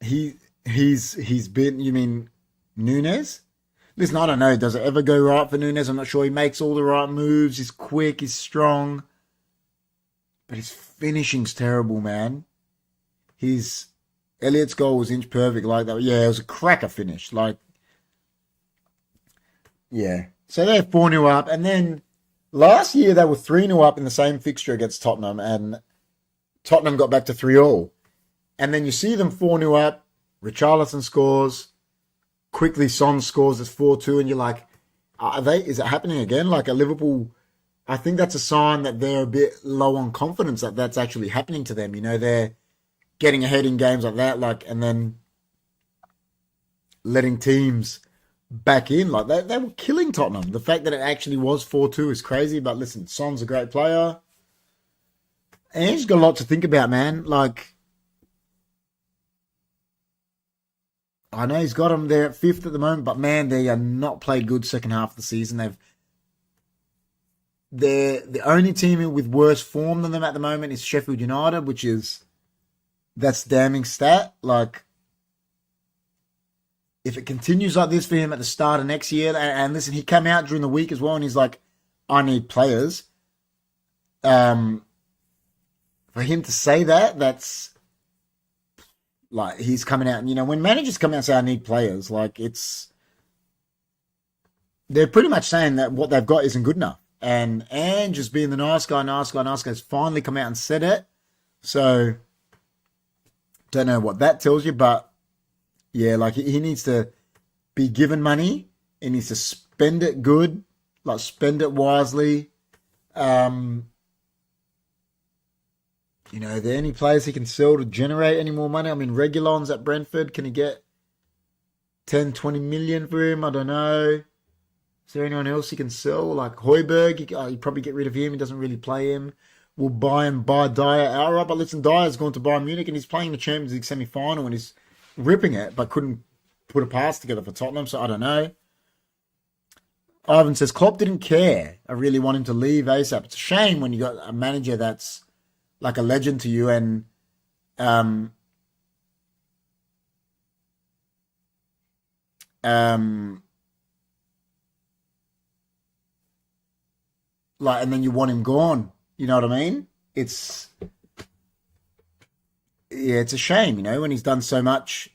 he's been, you mean Nunes? Listen, I don't know. Does it ever go right for Nunes? I'm not sure. He makes all the right moves. He's quick. He's strong. But his finishing's terrible, man. Elliott's goal was inch perfect like that. Yeah, it was a cracker finish. Yeah. So they're 4-0 up. And then last year they were 3-0 up in the same fixture against Tottenham. And Tottenham got back to 3-3. And then you see them 4-0 up. Richarlison scores. Quickly Son scores as 4-2. And you're like, is it happening again? At Liverpool, I think that's a sign that they're a bit low on confidence that that's actually happening to them. You know, they're getting ahead in games like that, and then letting teams back in. They were killing Tottenham. The fact that it actually was 4-2 is crazy. But listen, Son's a great player. And he's got a lot to think about, man. I know he's got them there at 5th at the moment, but man, they are not played good second half of the season. They're the only team with worse form than them at the moment is Sheffield United, that's damning stat. If it continues like this for him at the start of next year, and listen, he came out during the week as well, and he's like, I need players. For him to say that's he's coming out, and when managers come out and say I need players, they're pretty much saying that what they've got isn't good enough. And just being the nice guy has finally come out and said it. So don't know what that tells you, but yeah, he needs to be given money. He needs to spend it good, spend it wisely. Are there any players he can sell to generate any more money? I mean, Reguilon's at Brentford. Can he get 10, 20 million for him? I don't know. Is there anyone else he can sell? Højbjerg, he'd probably get rid of him. He doesn't really play him. We'll buy Dyer outright. But listen, Dyer's gone to Bayern Munich and he's playing the Champions League semi-final and he's ripping it, but couldn't put a pass together for Tottenham, so I don't know. Ivan says, Klopp didn't care. I really want him to leave ASAP. It's a shame when you got a manager that's a legend to you and and then you want him gone. You know what I mean? it's yeah, it's a shame, when he's done so much.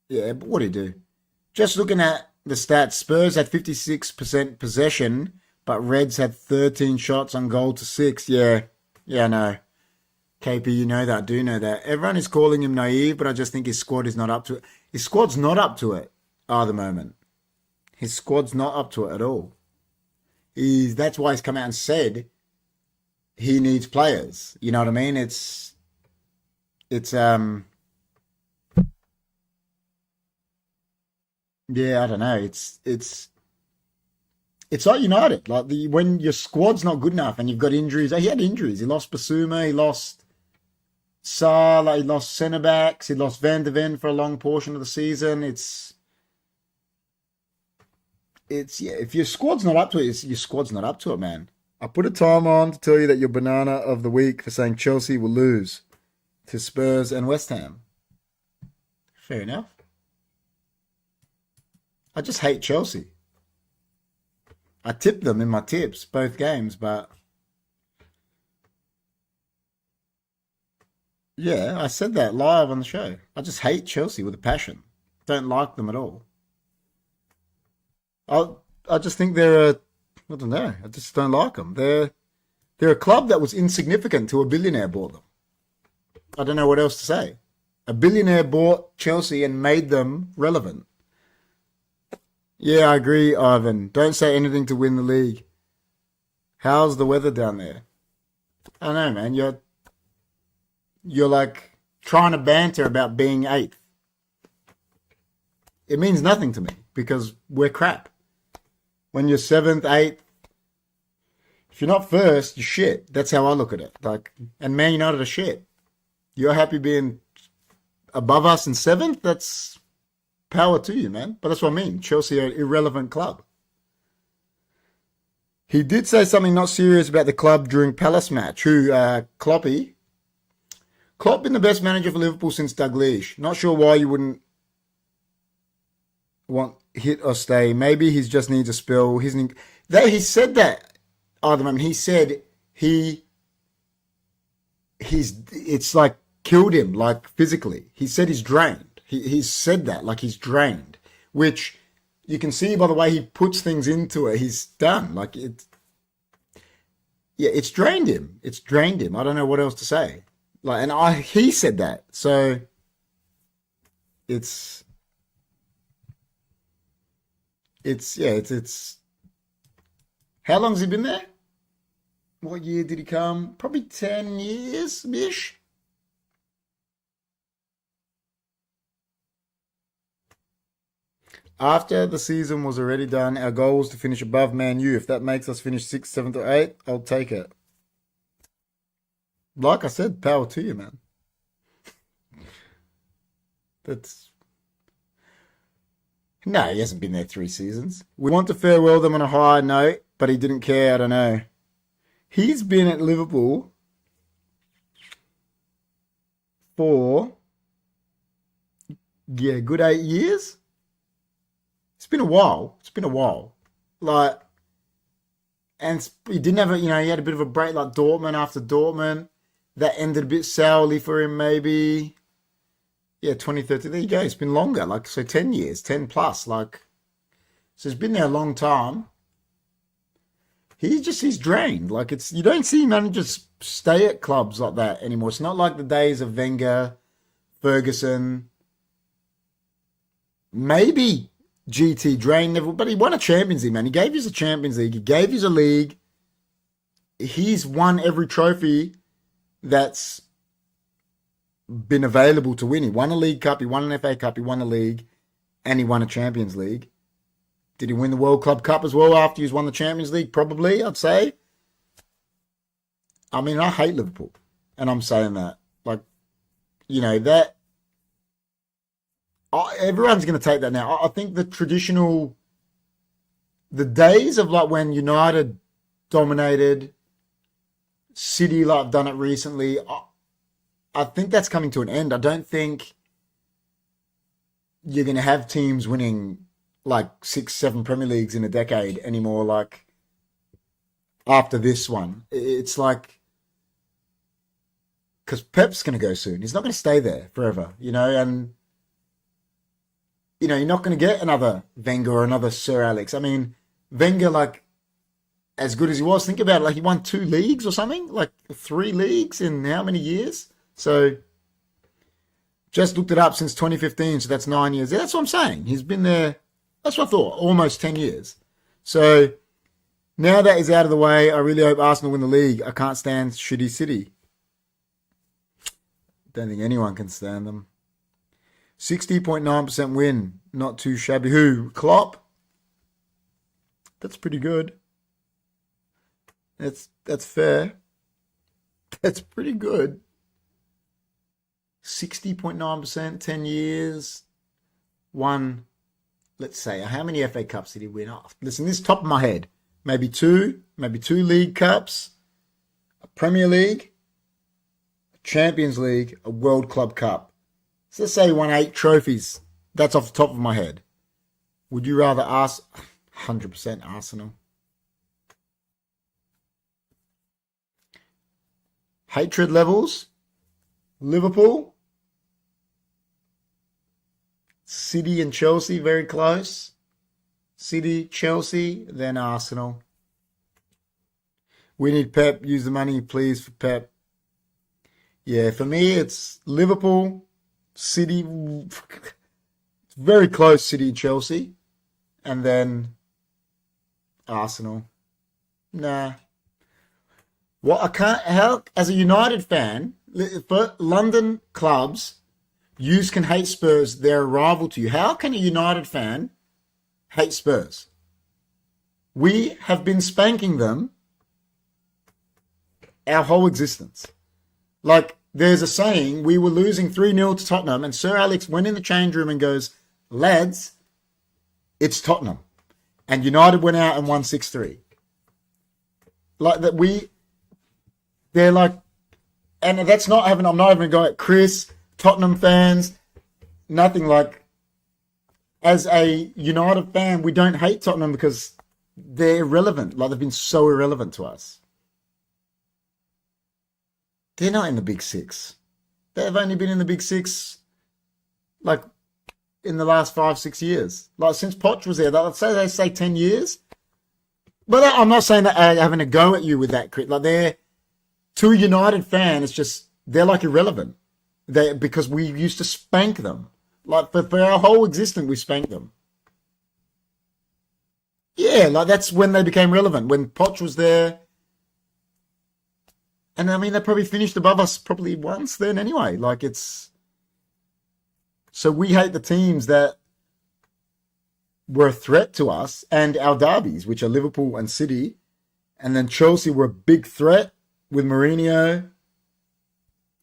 Yeah, but what do you do? Just looking at the stats, Spurs had 56% possession, but Reds had 13 shots on goal to 6. Yeah, I know. KP, you know that, I do know that. Everyone is calling him naive, but I just think his squad is not up to it. His squad's not up to it at the moment. His squad's not up to it at all. That's why he's come out and said he needs players. You know what I mean? It's yeah, I don't know. It's like United. Like when your squad's not good enough and you've got injuries. He had injuries. He lost Basuma. He lost Salah. He lost centre backs. He lost Van de Ven for a long portion of the season. Yeah. If your squad's not up to it, your squad's not up to it, man. I put a time on to tell you that your banana of the week for saying Chelsea will lose to Spurs and West Ham. Fair enough. I just hate Chelsea. I tipped them in my tips, both games, but yeah, I said that live on the show. I just hate Chelsea with a passion. Don't like them at all. I just think I don't know. I just don't like them. They're a club that was insignificant till a billionaire bought them. I don't know what else to say. A billionaire bought Chelsea and made them relevant. Yeah, I agree, Ivan. Don't say anything to win the league. How's the weather down there? I don't know, man. You're like trying to banter about being eighth. It means nothing to me because we're crap. When you're seventh, eighth, if you're not first, you're shit. That's how I look at it. And Man United are shit. You're happy being above us in seventh? That's power to you, man. But that's what I mean. Chelsea are an irrelevant club. He did say something not serious about the club during Palace match. Kloppy. Klopp been the best manager for Liverpool since Dalglish. Not sure why you wouldn't want hit or stay. Maybe he just needs a spell. He said that at the moment. He said it's like killed him, like physically. He said he's drained. He's said that, like he's drained, which you can see by the way he puts things into it. He's done. It's drained him. It's drained him. I don't know what else to say. He said that. So it's how long has he been there? What year did he come? Probably 10 years-ish. After the season was already done, our goal was to finish above Man U. If that makes us finish 6th, 7th, or 8th, I'll take it. Like I said, power to you, man. No, he hasn't been there 3 seasons. We want to farewell them on a high note, but he didn't care. I don't know. He's been at Liverpool for, good 8 years. It's been a while. And he didn't have he had a bit of a break like Dortmund after Dortmund. That ended a bit sourly for him, maybe. Yeah, 2013. There you go. It's been longer, 10 years, 10 plus. So he's been there a long time. He's drained. You don't see managers stay at clubs like that anymore. It's not like the days of Wenger, Ferguson. Maybe GT drained Neville, but he won a Champions League, man. He gave you a Champions League. He gave you a league. He's won every trophy that's been available to win. He won a League Cup, he won an FA Cup, he won a league, and he won a Champions League. Did he win the World Club Cup as well after he's won the Champions League? Probably, I'd say. I mean, I hate Liverpool, and I'm saying that. Everyone's going to take that now. I think the days of when United dominated, City done it recently, I think that's coming to an end. I don't think you're going to have teams winning 6, 7 Premier Leagues in a decade anymore. After this one, it's because Pep's going to go soon. He's not going to stay there forever, and, you're not going to get another Wenger or another Sir Alex. I mean, Wenger, like, as good as he was, think about it, like he won 2 leagues or something, like 3 leagues in how many years? So, just looked it up since 2015, so that's 9 years. Yeah, that's what I'm saying. He's been there, that's what I thought, almost 10 years. So, now that is out of the way, I really hope Arsenal win the league. I can't stand shitty City. Don't think anyone can stand them. 60.9% win. Not too shabby. Who? Klopp? That's pretty good. That's fair. That's pretty good. 60.9%, 10 years. Won, let's say, how many FA Cups did he win? Oh, listen, this is top of my head. Maybe 2 League Cups, a Premier League, a Champions League, a World Club Cup. So let's say he won 8 trophies. That's off the top of my head. Would you rather ask 100% Arsenal? Hatred levels. Liverpool. City and Chelsea, very close. City, Chelsea, then Arsenal. We need Pep. Use the money, please, for Pep. Yeah, for me, it's Liverpool, City. It's very close, City and Chelsea. And then Arsenal. Nah. Well, I can't, how, as a United fan, for London clubs, you can hate Spurs, they're a rival to you. How can a United fan hate Spurs? We have been spanking them our whole existence. Like, there's a saying, we were losing 3-0 to Tottenham, and Sir Alex went in the change room and goes, lads, it's Tottenham. And United went out and won 6-3. Like, that they're like, and that's not having, I'm not even going at Chris, Tottenham fans, nothing like, as a United fan, we don't hate Tottenham because they're irrelevant. Like, they've been so irrelevant to us. They're not in the Big Six. They've only been in the Big Six, like, in the last 5-6 years. Like, since Poch was there, let's say they say 10 years. But I'm not saying that having a go at you with that, Crit. Like, they're, to a United fan, it's just, they're like irrelevant. Because we used to spank them. Like, for our whole existence, we spanked them. Yeah, like, that's when they became relevant. When Poch was there. And, I mean, they probably finished above us probably once then anyway. Like, it's... So we hate the teams that were a threat to us and our derbies, which are Liverpool and City. And then Chelsea were a big threat with Mourinho.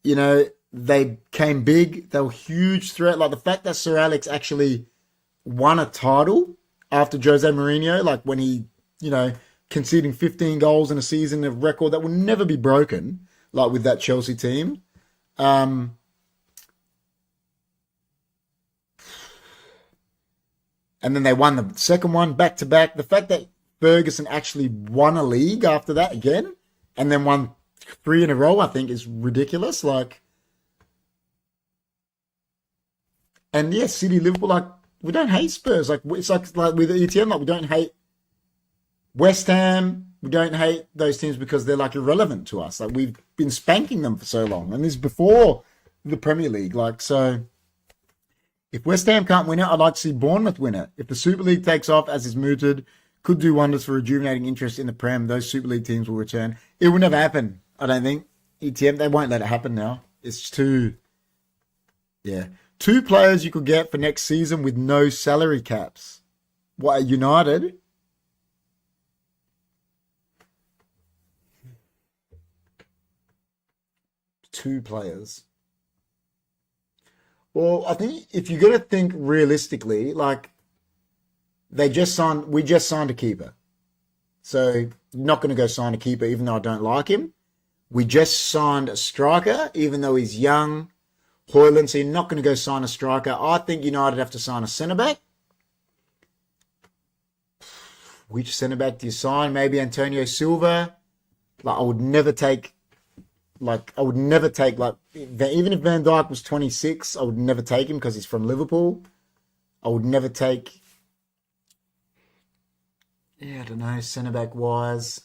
You know, they came big. They were a huge threat. Like, the fact that Sir Alex actually won a title after Jose Mourinho, like when he, you know, conceding 15 goals in a season, a record that will never be broken, like with that Chelsea team. And then they won the second one back-to-back. The fact that Ferguson actually won a league after that again and then won 3 in a row, I think, is ridiculous. Like, and yeah, City, Liverpool, like, we don't hate Spurs. Like, it's like with ETN, like, we don't hate West Ham. We don't hate those teams because they're, like, irrelevant to us. Like, we've been spanking them for so long. And this is before the Premier League. Like, so if West Ham can't win it, I'd like to see Bournemouth win it. If the Super League takes off, as is mooted, could do wonders for rejuvenating interest in the Prem. Those Super League teams will return. It will never happen, I don't think. ETM, they won't let it happen now. It's too... Yeah. 2 players you could get for next season with no salary caps. What, United? Two players. Well, I think if you're going to think realistically, like, we just signed a keeper. So, you're not going to go sign a keeper even though I don't like him. We just signed a striker, even though he's young. Hoyland, so you're not going to go sign a striker. I think United have to sign a centre-back. Which centre-back do you sign? Maybe Antonio Silva. Like, I would never take Like, I would never take, like, even if Van Dijk was 26, I would never take him because he's from Liverpool. I would never take, I don't know, centre-back wise.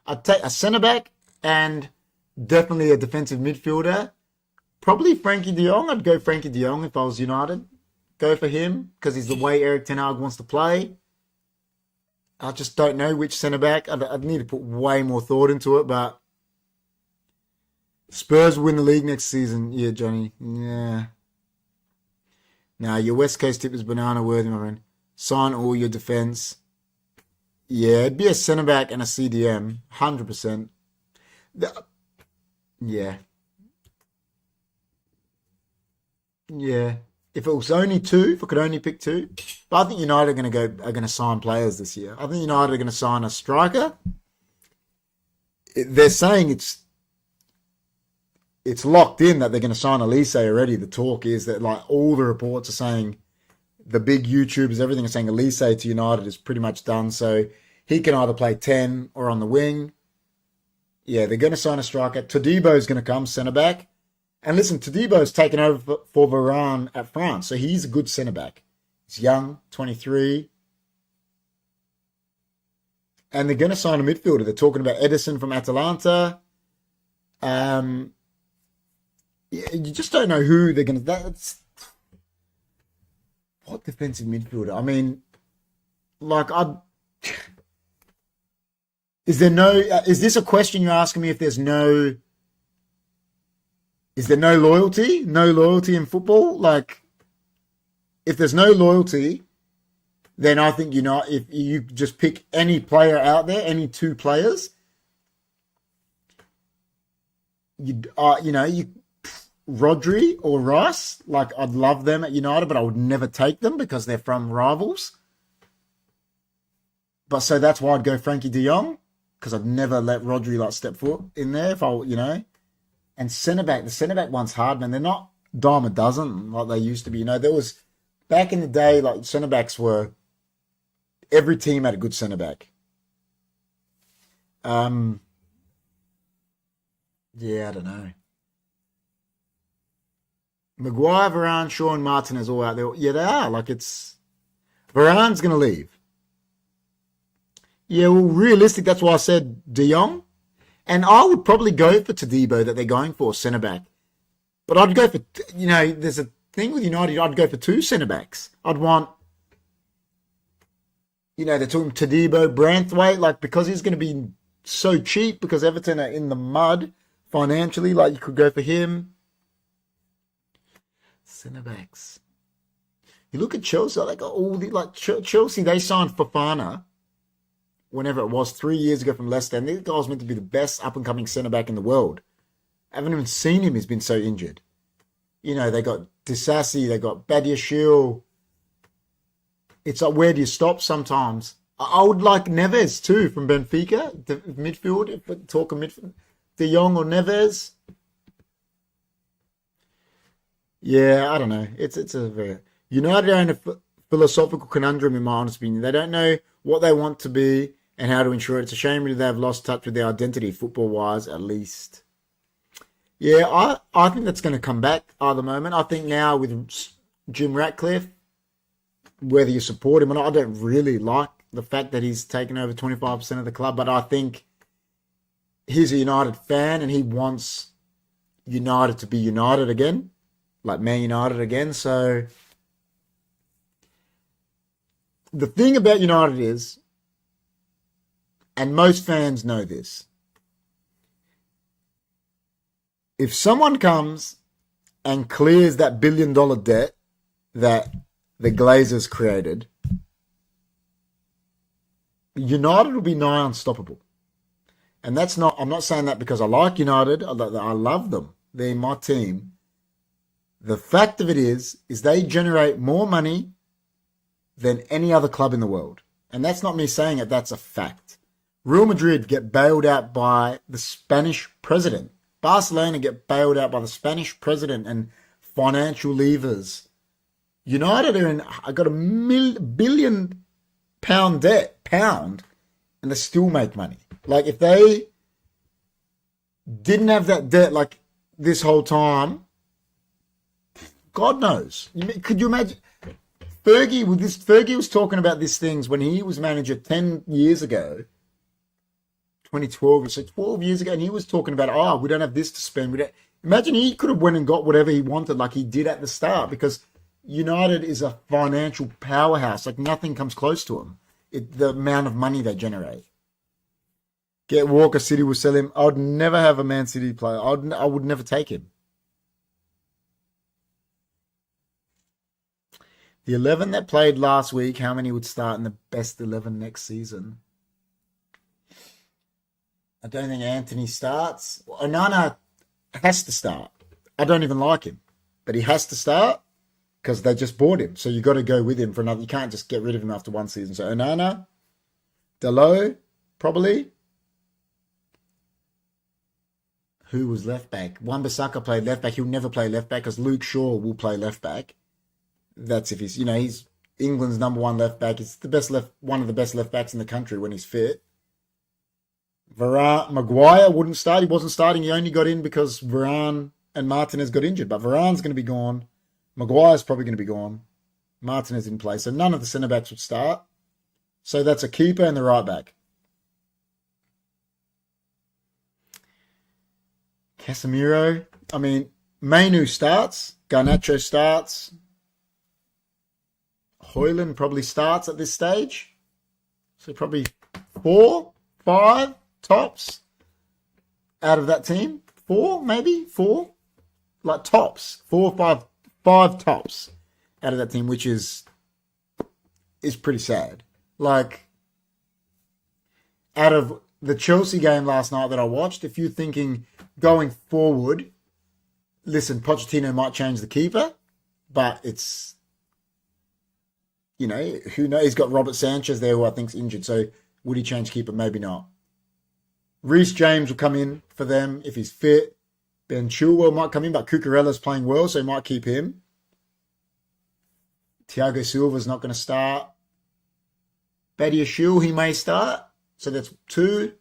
I'd take a centre-back and definitely a defensive midfielder. Probably Frankie de Jong. I'd go Frankie de Jong if I was United. Go for him because he's the way Erik ten Hag wants to play. I just don't know which centre-back. I'd need to put way more thought into it, but Spurs win the league next season. Yeah, Johnny. Yeah. Now, your West Coast tip is banana worthy, my friend. Sign all your defence. Yeah, it'd be a centre-back and a CDM. 100%. Yeah. Yeah. If it was only two, if I could only pick two. But I think United are going to sign players this year. I think United are going to sign a striker. They're saying it's locked in that they're going to sign Elise already. The talk is that, like, all the reports are saying, the big YouTubers, everything is saying Elise to United is pretty much done. So he can either play 10 or on the wing. Yeah, they're going to sign a striker. Todibo is going to come centre-back. And listen, Todibo's taken over for Varane at France. So he's a good centre-back. He's young, 23. And they're going to sign a midfielder. They're talking about Edison from Atalanta. Yeah, you just don't know who they're going to... What defensive midfielder? I mean, like, is this a question you're asking me if there's no... Is there no loyalty? No loyalty in football? Like, if there's no loyalty, then I think if you just pick any player out there, any two players, Rodri or Rice, like, I'd love them at United, but I would never take them because they're from rivals. But so that's why I'd go Frankie de Jong, because I'd never let Rodri, like, step foot in there if I. And the centre-back one's hard, man. They're not dime a dozen like they used to be. There was, back in the day, like, centre-backs were, every team had a good centre-back. Yeah, I don't know. Maguire, Varane, Shaw, and Martinez all out there. Yeah, they are. Like, Varane's going to leave. Yeah, well, realistic, that's why I said De Jong. And I would probably go for Todibo that they're going for, centre-back. But I'd go for, there's a thing with United, I'd go for two centre-backs. I'd want, they're talking Todibo, Branthwaite, like, because he's going to be so cheap because Everton are in the mud financially, like, you could go for him. Centre-backs. You look at Chelsea, they got all the, like, Chelsea, they signed Fofana whenever it was, 3 years ago from Leicester, and this guy was meant to be the best up-and-coming centre-back in the world. I haven't even seen him. He's been so injured. They got Disasi, they got Badiashile. It's like, where do you stop sometimes? I would like Neves, too, from Benfica, the midfield, if we talk of midfield. De Jong or Neves. Yeah, I don't know. It's a very... United are in a philosophical conundrum, in my honest opinion. They don't know what they want to be and how to ensure it. It's a shame that they've lost touch with their identity, football-wise, at least. Yeah, I think that's going to come back at the moment. I think now with Jim Ratcliffe, whether you support him or not, I don't really like the fact that he's taken over 25% of the club, but I think he's a United fan and he wants United to be United again, like Man United again. So the thing about United is, and most fans know this, if someone comes and clears that $1 billion debt that the Glazers created, United will be nigh unstoppable. And that's not, I'm not saying that because I like United. I love them. They're my team. The fact of it is they generate more money than any other club in the world. And that's not me saying it, that's a fact. Real Madrid get bailed out by the Spanish president. Barcelona get bailed out by the Spanish president and financial levers. United I got $1 billion debt, and they still make money. Like, if they didn't have that debt like this whole time, God knows. Could you imagine? Fergie was talking about these things when he was manager 10 years ago, 2012, so 12 years ago, and he was talking about, we don't have this to spend. Imagine he could have went and got whatever he wanted like he did at the start, because United is a financial powerhouse. Like nothing comes close to them. The amount of money they generate. Get Walker, City will sell him. I would never have a Man City player. I would never take him. The 11 that played last week, how many would start in the best 11 next season? I don't think Anthony starts. Onana has to start. I don't even like him, but he has to start because they just bought him. So you got to go with him for another. You can't just get rid of him after one season. So Onana, Dalot, probably. Who was left back? Wan-Bissaka played left back. He'll never play left back because Luke Shaw will play left back. That's if he's England's number one left back. He's one of the best left backs in the country when he's fit. Varane, Maguire wouldn't start. He wasn't starting. He only got in because Varane and Martinez got injured. But Varane's going to be gone. Maguire's probably going to be gone. Martinez in place. So none of the centre backs would start. So that's a keeper and the right back. Casemiro. Mainu starts. Garnacho starts. Højlund probably starts at this stage. So probably 4, 5 tops out of that team. 4, maybe? 4? Like tops. 4, 5 tops out of that team, which is pretty sad. Like, out of the Chelsea game last night that I watched, if you're thinking going forward, listen, Pochettino might change the keeper, but it's, who knows? He's got Robert Sanchez there, who I think's injured. So would he change keeper? Maybe not. Reece James will come in for them if he's fit. Ben Chilwell might come in, but Cucurella's playing well, so he might keep him. Thiago Silva's not going to start. Badiashile, he may start. So that's 2.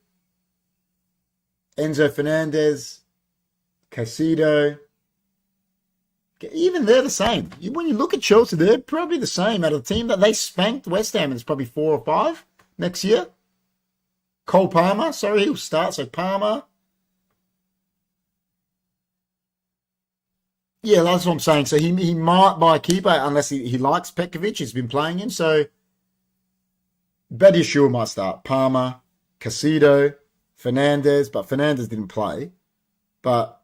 Enzo Fernandez. Caicedo. Even they're the same. When you look at Chelsea, they're probably the same out of the team that they spanked West Ham, and it's probably 4 or 5 next year. Cole Palmer, he'll start. So Palmer. Yeah, that's what I'm saying. So he might buy a keeper unless he likes Petkovic. He's been playing him. So Badiashile might start. Palmer, Caicedo, Fernandez. But Fernandez didn't play. But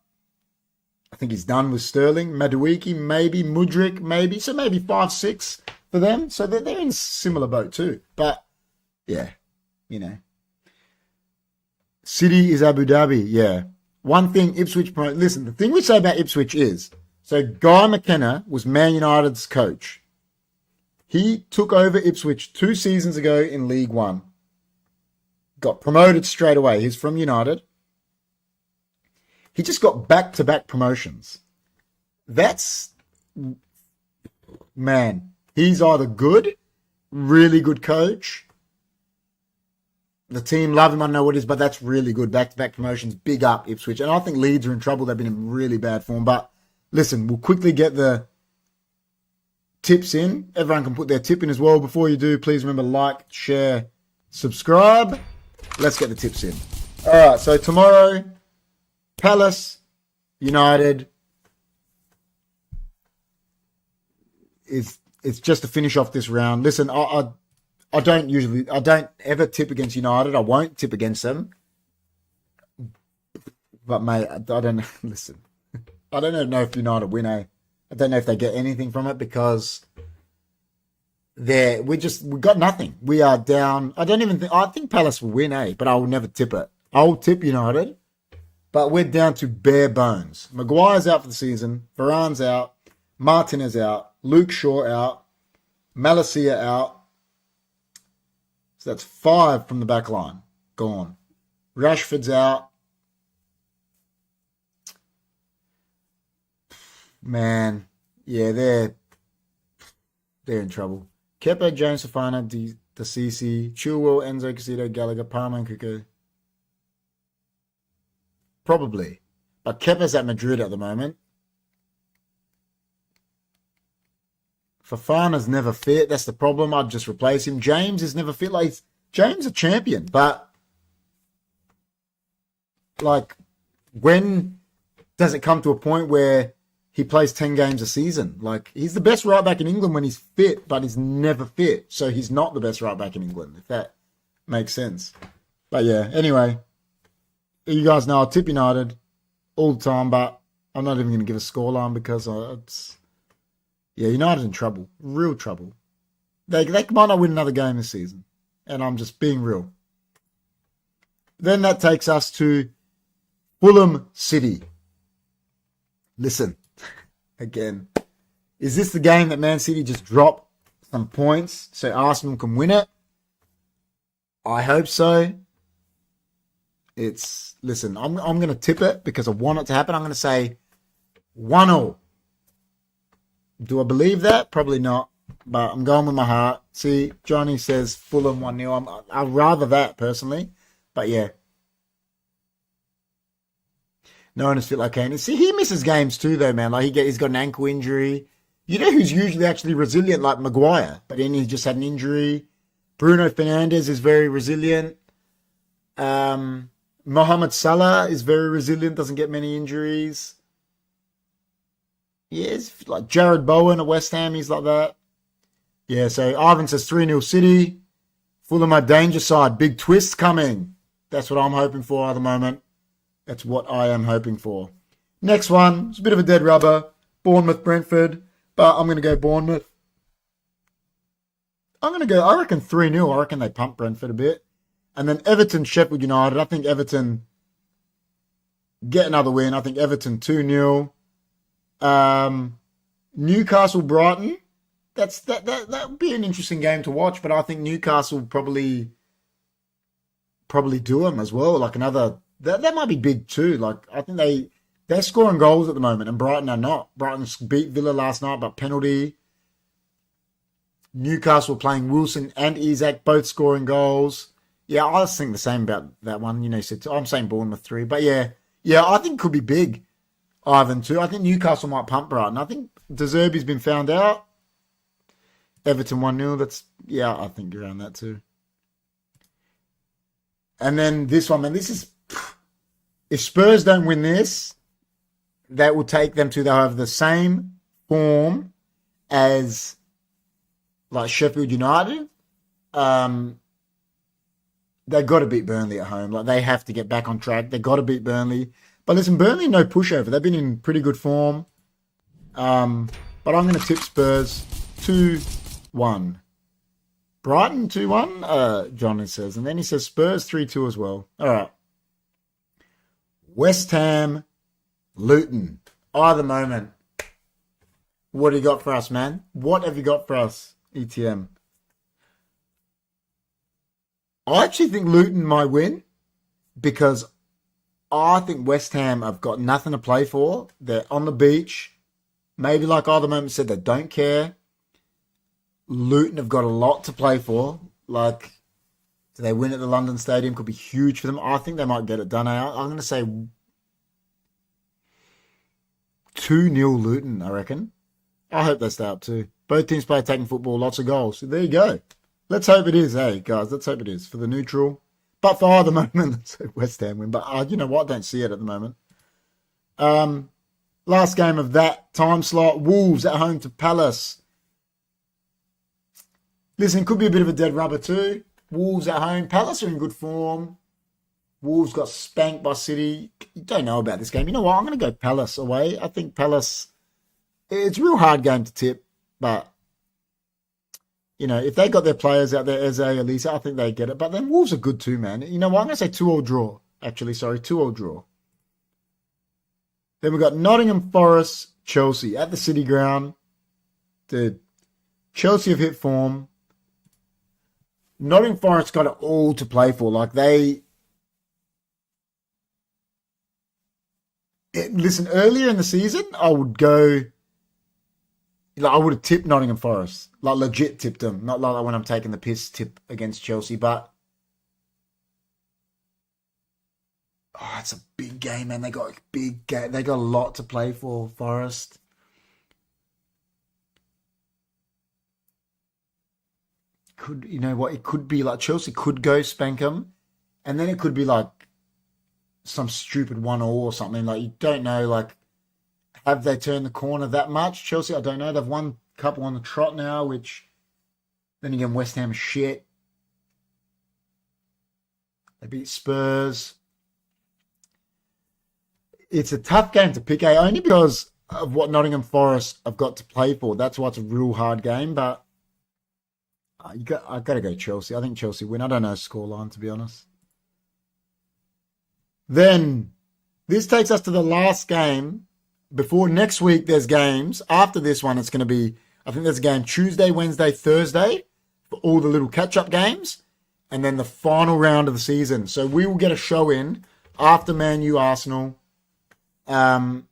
I think he's done with Sterling. Madueke, maybe. Mudryk, maybe. So maybe 5, 6 for them. So they're in a similar boat too. But, yeah, City is Abu Dhabi, yeah. One thing Ipswich promote. Listen, the thing we say about Ipswich is, so Guy McKenna was Man United's coach. He took over Ipswich 2 seasons ago in League One. Got promoted straight away. He's from United. He just got back-to-back promotions. That's, man, he's either good, really good coach. The team love him, I don't know what it is, but that's really good. Back-to-back promotions, big up Ipswich. And I think Leeds are in trouble. They've been in really bad form. But listen, we'll quickly get the tips in. Everyone can put their tip in as well. Before you do, please remember to like, share, subscribe. Let's get the tips in. All right, so tomorrow, Palace, United. It's just to finish off this round. Listen, I don't ever tip against United. I won't tip against them. But mate, I don't know. Listen, I don't know if United win. I don't know if they get anything from it because we got nothing. We are down. I think Palace will win, but I will never tip it. I will tip United, but we're down to bare bones. Maguire's out for the season. Varane's out. Martinez out. Luke Shaw out. Malacia out. So that's 5 from the back line. Gone. Rashford's out. Man. Yeah, they're in trouble. Kepa, James Fofana, Dasisi, Chilwell, Enzo, Caicedo, Gallagher, Palmer, and Cuckoo. Probably. But Kepa's at Madrid at the moment. Fofana's never fit. That's the problem. I'd just replace him. James is never fit. Like, James a champion, but like, when does it come to a point where he plays 10 games a season? Like, he's the best right back in England when he's fit, but he's never fit. So he's not the best right back in England, if that makes sense. But yeah, anyway, you guys know I tip United all the time, but I'm not even going to give a scoreline because it's... Yeah, United in trouble. Real trouble. They might not win another game this season. And I'm just being real. Then that takes us to Fulham City. Listen, again, is this the game that Man City just drop some points so Arsenal can win it? I hope so. Listen, I'm going to tip it because I want it to happen. I'm going to say 1-0. Do I believe that? Probably not. But I'm going with my heart. See, Johnny says Fulham 1-0. I'd rather that, personally. But yeah. No one is fit like Kane. See, he misses games too, though, man. Like, he's got an ankle injury. You know who's usually actually resilient, like Maguire. But then he just had an injury. Bruno Fernandes is very resilient. Mohamed Salah is very resilient. Doesn't get many injuries. Yeah, it's like Jared Bowen at West Ham, he's like that. Yeah, so Ivan says 3-0 City. Fulham are danger side. Big twist coming. That's what I'm hoping for at the moment. That's what I am hoping for. Next one, it's a bit of a dead rubber. Bournemouth-Brentford. But I'm going to go Bournemouth. I reckon 3-0. I reckon they pump Brentford a bit. And then Everton-Sheffield United. I think Everton get another win. I think Everton 2-0. Newcastle Brighton, that would be an interesting game to watch, but I think Newcastle probably do them as well. Like another that might be big too. Like, I think they're scoring goals at the moment and Brighton are not. Brighton beat Villa last night, but penalty. Newcastle playing Wilson and Isak, both scoring goals. Yeah, I was thinking the same about that one. You know, I'm saying Bournemouth 3, but yeah, I think it could be big. Ivan too. I think Newcastle might pump Brighton. I think De Zerbi's been found out. Everton 1-0. I think around that too. And then this one, man. This is, if Spurs don't win this, that will take them to they'll have the same form as like Sheffield United. They've got to beat Burnley at home. Like, they have to get back on track. They've got to beat Burnley. But listen, Burnley, no pushover. They've been in pretty good form. But I'm going to tip Spurs 2-1. Brighton 2-1, John says. And then he says Spurs 3-2 as well. All right. West Ham, Luton. Oh, the moment. What do you got for us, man? What have you got for us, ETM? I actually think Luton might win because I think West Ham have got nothing to play for. They're on the beach. Maybe like I the moment said, they don't care. Luton have got a lot to play for. Like, do they win at the London Stadium? Could be huge for them. I think they might get it done out. I'm going to say 2-0 Luton, I reckon. I hope they stay up too. Both teams play attacking football, lots of goals. So there you go. Let's hope it is, hey, guys. Let's hope it is for the neutral. But for the moment, let's hope West Ham win. But you know what? I don't see it at the moment. Last game of that time slot. Wolves at home to Palace. Listen, could be a bit of a dead rubber too. Wolves at home. Palace are in good form. Wolves got spanked by City. You don't know about this game. You know what? I'm going to go Palace away. I think Palace, it's a real hard game to tip. But, you know, if they got their players out there, Eze, Elisa, I think they get it. But then Wolves are good too, man. You know what? I'm going to say 2-2 draw. Actually, sorry, 2-2 draw. Then we've got Nottingham Forest, Chelsea at the City Ground. Dude, Chelsea have hit form. Nottingham Forest got it all to play for. Like, listen, earlier in the season, I would have tipped Nottingham Forest. Like, legit tipped them. Not like when I'm taking the piss tip against Chelsea. But Oh, it's a big game, man. They got a big game. They got a lot to play for, Forest. You know what? It could be like Chelsea could go spank them, and then it could be like some stupid 1-1 or something. Like, you don't know, like, have they turned the corner that much? Chelsea, I don't know. They've won a couple on the trot now, which then again, West Ham is shit. They beat Spurs. It's a tough game to pick, only because of what Nottingham Forest have got to play for. That's why it's a real hard game, but I got to go Chelsea. I think Chelsea win. I don't know scoreline, to be honest. Then, this takes us to the last game. Before next week, there's games. After this one, it's going to be, I think there's a game Tuesday, Wednesday, Thursday for all the little catch-up games. And then the final round of the season. So we will get a show in after Man U Arsenal. And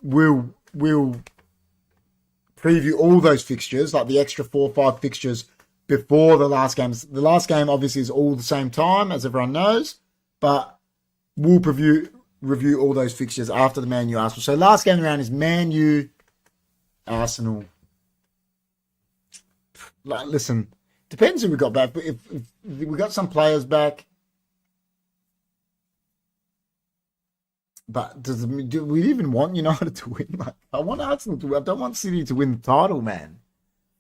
we'll preview all those fixtures, like the extra 4 or 5 fixtures before the last games. The last game obviously is all the same time, as everyone knows, but we'll review all those fixtures after the Man U Arsenal. So last game around is Man U Arsenal. Like, listen, depends who we got back. But if we got some players back, but do we even want United to win? Like, I want Arsenal to win. I don't want City to win the title, man.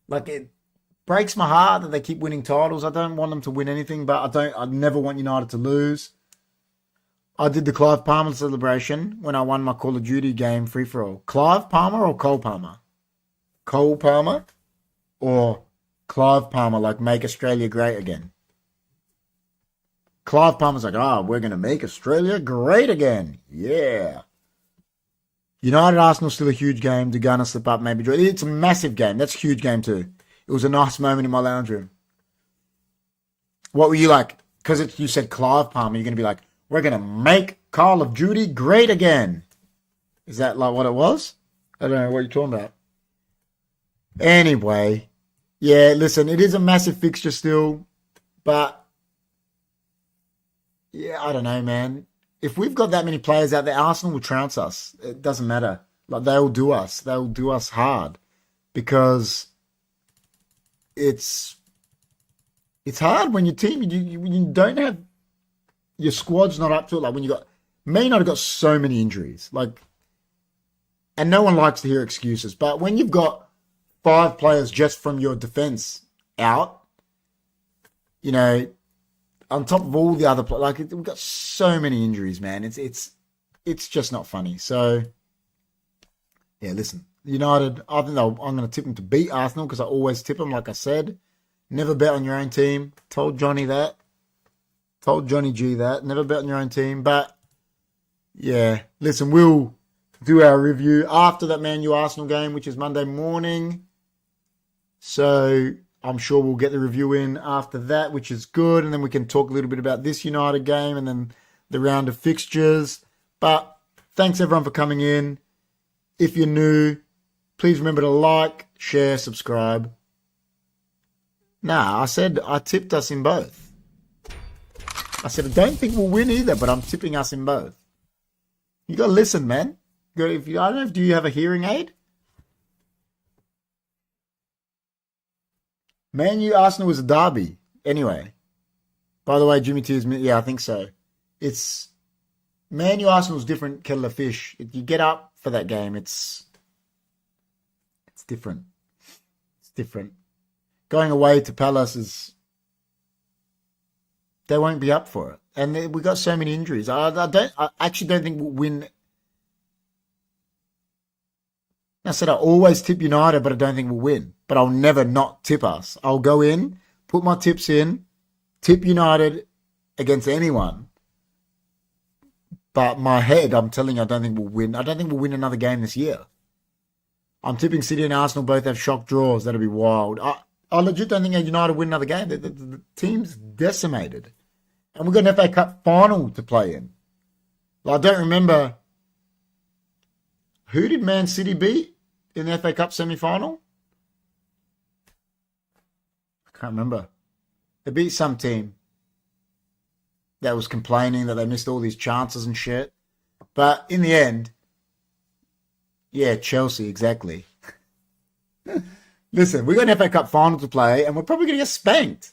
Like, it breaks my heart that they keep winning titles. I don't want them to win anything, but I never want United to lose. I did the Clive Palmer celebration when I won my Call of Duty game free-for-all. Clive Palmer or Cole Palmer? Cole Palmer or Clive Palmer, like Make Australia Great Again? Clive Palmer's like, we're going to make Australia great again. Yeah. United Arsenal still a huge game. They're going to slip up, maybe. It's a massive game. That's a huge game too. It was a nice moment in my lounge room. What were you like? Because you said Clive Palmer, you're going to be like, we're going to make Call of Duty great again. Is that like what it was? I don't know what you're talking about. Anyway, yeah, listen, it is a massive fixture still, but yeah, I don't know, man. If we've got that many players out there, Arsenal will trounce us. It doesn't matter. Like, they'll do us. They'll do us hard because it's hard when your team, you don't have, your squad's not up to it. Like, when you got, Man United got so many injuries. Like, and no one likes to hear excuses, but when you've got 5 players just from your defense out, on top of all the other players, like, we've got so many injuries, man. It's just not funny. So, yeah, listen, United, I think I'm going to tip them to beat Arsenal because I always tip them, like I said. Never bet on your own team. Told Johnny that. Told Johnny G that. Never bet on your own team. But, yeah, listen, we'll do our review after that Man U Arsenal game, which is Monday morning. So I'm sure we'll get the review in after that, which is good. And then we can talk a little bit about this United game and then the round of fixtures. But thanks, everyone, for coming in. If you're new, please remember to like, share, subscribe. Nah, I said I tipped us in both. I said I don't think we'll win either, but I'm tipping us in both. You got to listen, man. I don't know, do you have a hearing aid? Man U Arsenal was a derby. Anyway. By the way, Jimmy Tears, yeah, I think so. It's Man U Arsenal's different kettle of fish. If you get up for that game, it's different. It's different. Going away to Palace they won't be up for it. And we got so many injuries. I actually don't think we'll win. I said I always tip United, but I don't think we'll win. But I'll never not tip us. I'll go in, put my tips in, tip United against anyone. But my head, I'm telling you, I don't think we'll win. I don't think we'll win another game this year. I'm tipping City and Arsenal both have shock draws. That'll be wild. I legit don't think United win another game. The team's decimated. And we've got an FA Cup final to play in. I don't remember. Who did Man City beat in the FA Cup semi-final? I can't remember. They beat some team. that was complaining that they missed all these chances and shit. But in the end, yeah, Chelsea, exactly. Listen, we got an FA Cup final to play, and we're probably going to get spanked.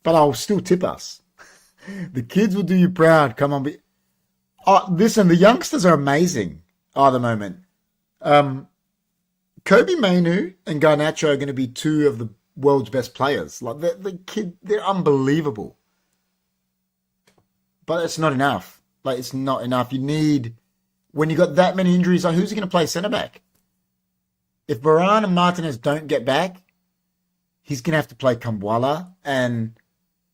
But I'll still tip us. The kids will do you proud. Come on. Listen, the youngsters are amazing at the moment. Kobe Mainu and Garnacho are going to be two of the world's best players. Like they're unbelievable. But it's not enough. Like, it's not enough. You need, when you got that many injuries, like, who's going to play centre back? If Varane and Martinez don't get back, he's going to have to play Kambwala. And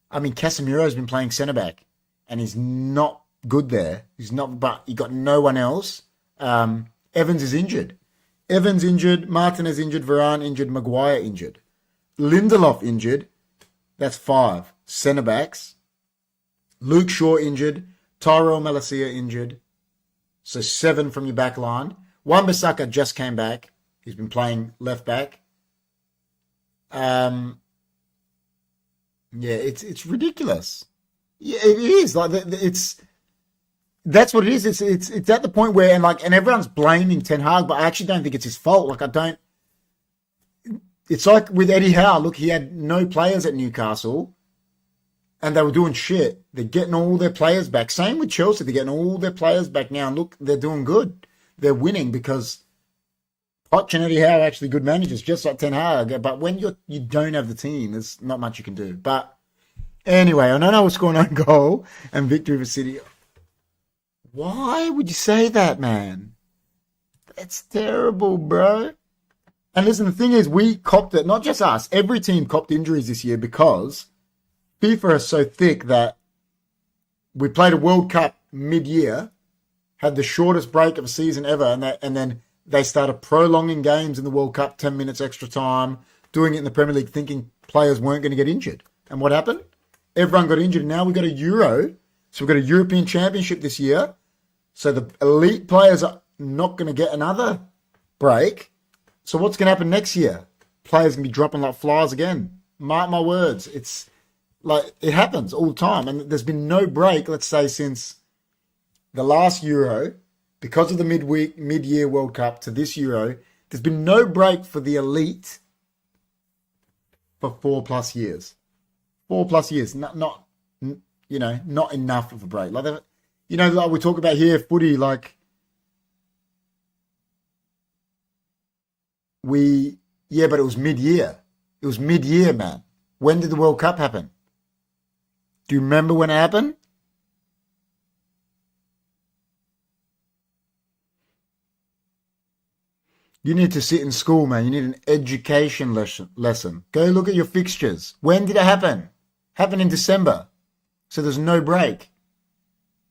I mean, Casemiro's been playing centre back, and he's not good there. He's not, but you got no one else. Evans is injured. Evans injured, Martinez injured, Varane injured, Maguire injured. Lindelof injured. That's 5 centre backs. Luke Shaw injured. Tyrell Malacia injured. So 7 from your back line. Wan-Bissaka just came back. He's been playing left back. Yeah, it's ridiculous. Yeah, it is. Like, that's what it is. It's at the point where, and everyone's blaming Ten Hag, but I actually don't think it's his fault. Like, I don't. It's like with Eddie Howe. Look, he had no players at Newcastle, and they were doing shit. They're getting all their players back. Same with Chelsea. They're getting all their players back now, and look, they're doing good. They're winning because Poch and Eddie Howe are actually good managers, just like Ten Hag. But when you don't have the team, there's not much you can do. But anyway, I know I was scoring on goal and victory for City. Why would you say that, man? That's terrible, bro. And listen, the thing is, we copped it, not just us. Every team copped injuries this year because FIFA is so thick that we played a World Cup mid-year, had the shortest break of a season ever, and then they started prolonging games in the World Cup, 10 minutes extra time, doing it in the Premier League, thinking players weren't going to get injured. And what happened? Everyone got injured. Now we've got a Euro. So we've got a European Championship this year. So the elite players are not going to get another break. So what's going to happen next year? Players going to be dropping like flies again. Mark my words. It's like, it happens all the time. And there's been no break, let's say, since the last Euro, because of the mid-year World Cup to this Euro. There's been no break for the elite for 4+ years. 4+ years. Not enough of a break. Like, like we talk about here, footy, like but it was mid-year. It was mid-year, man. When did the World Cup happen? Do you remember when it happened? You need to sit in school, man. You need an education lesson. Go look at your fixtures. When did it happen? Happened in December. So there's no break.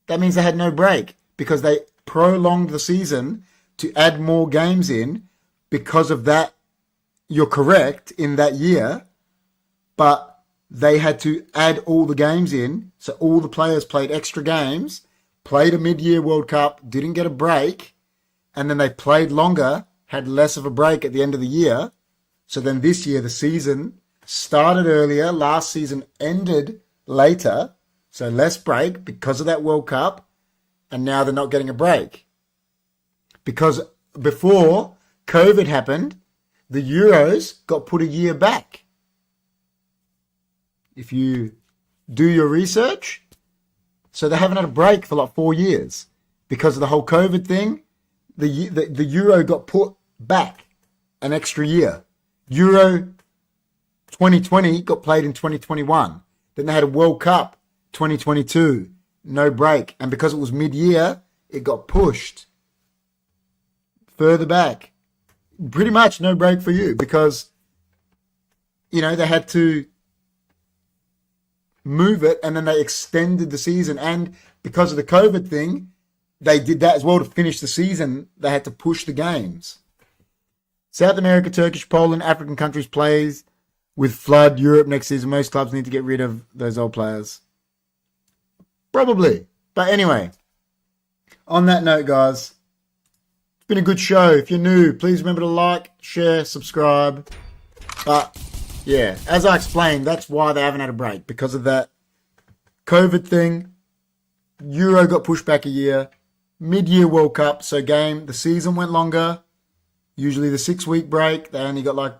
That means they had no break because they prolonged the season to add more games in. Because of that, you're correct in that year, but they had to add all the games in. So all the players played extra games, played a mid-year World Cup, didn't get a break, and then they played longer, had less of a break at the end of the year. So then this year, the season started earlier. Last season ended later. So less break because of that World Cup. And now they're not getting a break. Because before COVID happened, the Euros got put a year back. If you do your research. So they haven't had a break for like 4 years. Because of the whole COVID thing, the Euro got put back an extra year. Euro 2020 got played in 2021. Then they had a World Cup 2022, no break. And because it was mid-year, it got pushed further back. Pretty much no break for you because, they had to move it and then they extended the season. And because of the COVID thing, they did that as well to finish the season. They had to push the games. South America, Turkish, Poland, African countries plays with flood Europe next season. Most clubs need to get rid of those old players. Probably. But anyway, on that note, guys, it's been a good show. If you're new, please remember to like, share, subscribe. But yeah, as I explained, that's why they haven't had a break. Because of that COVID thing, Euro got pushed back a year. Mid-year World Cup, so the season went longer. Usually the 6-week break, they only got like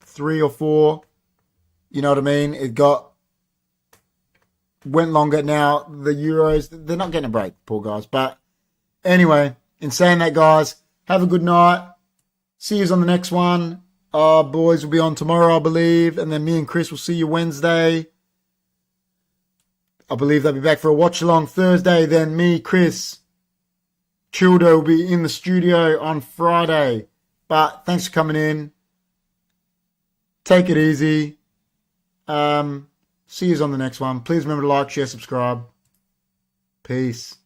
3 or 4. You know what I mean? Went longer. Now the Euros, they're not getting a break, poor guys. But anyway, in saying that, guys, have a good night. See you on the next one. Our boys will be on tomorrow, I believe. And then me and Chris will see you Wednesday. I believe they'll be back for a watch-along Thursday. Then me, Chris, Childo will be in the studio on Friday. But thanks for coming in. Take it easy. See you on the next one. Please remember to like, share, subscribe. Peace.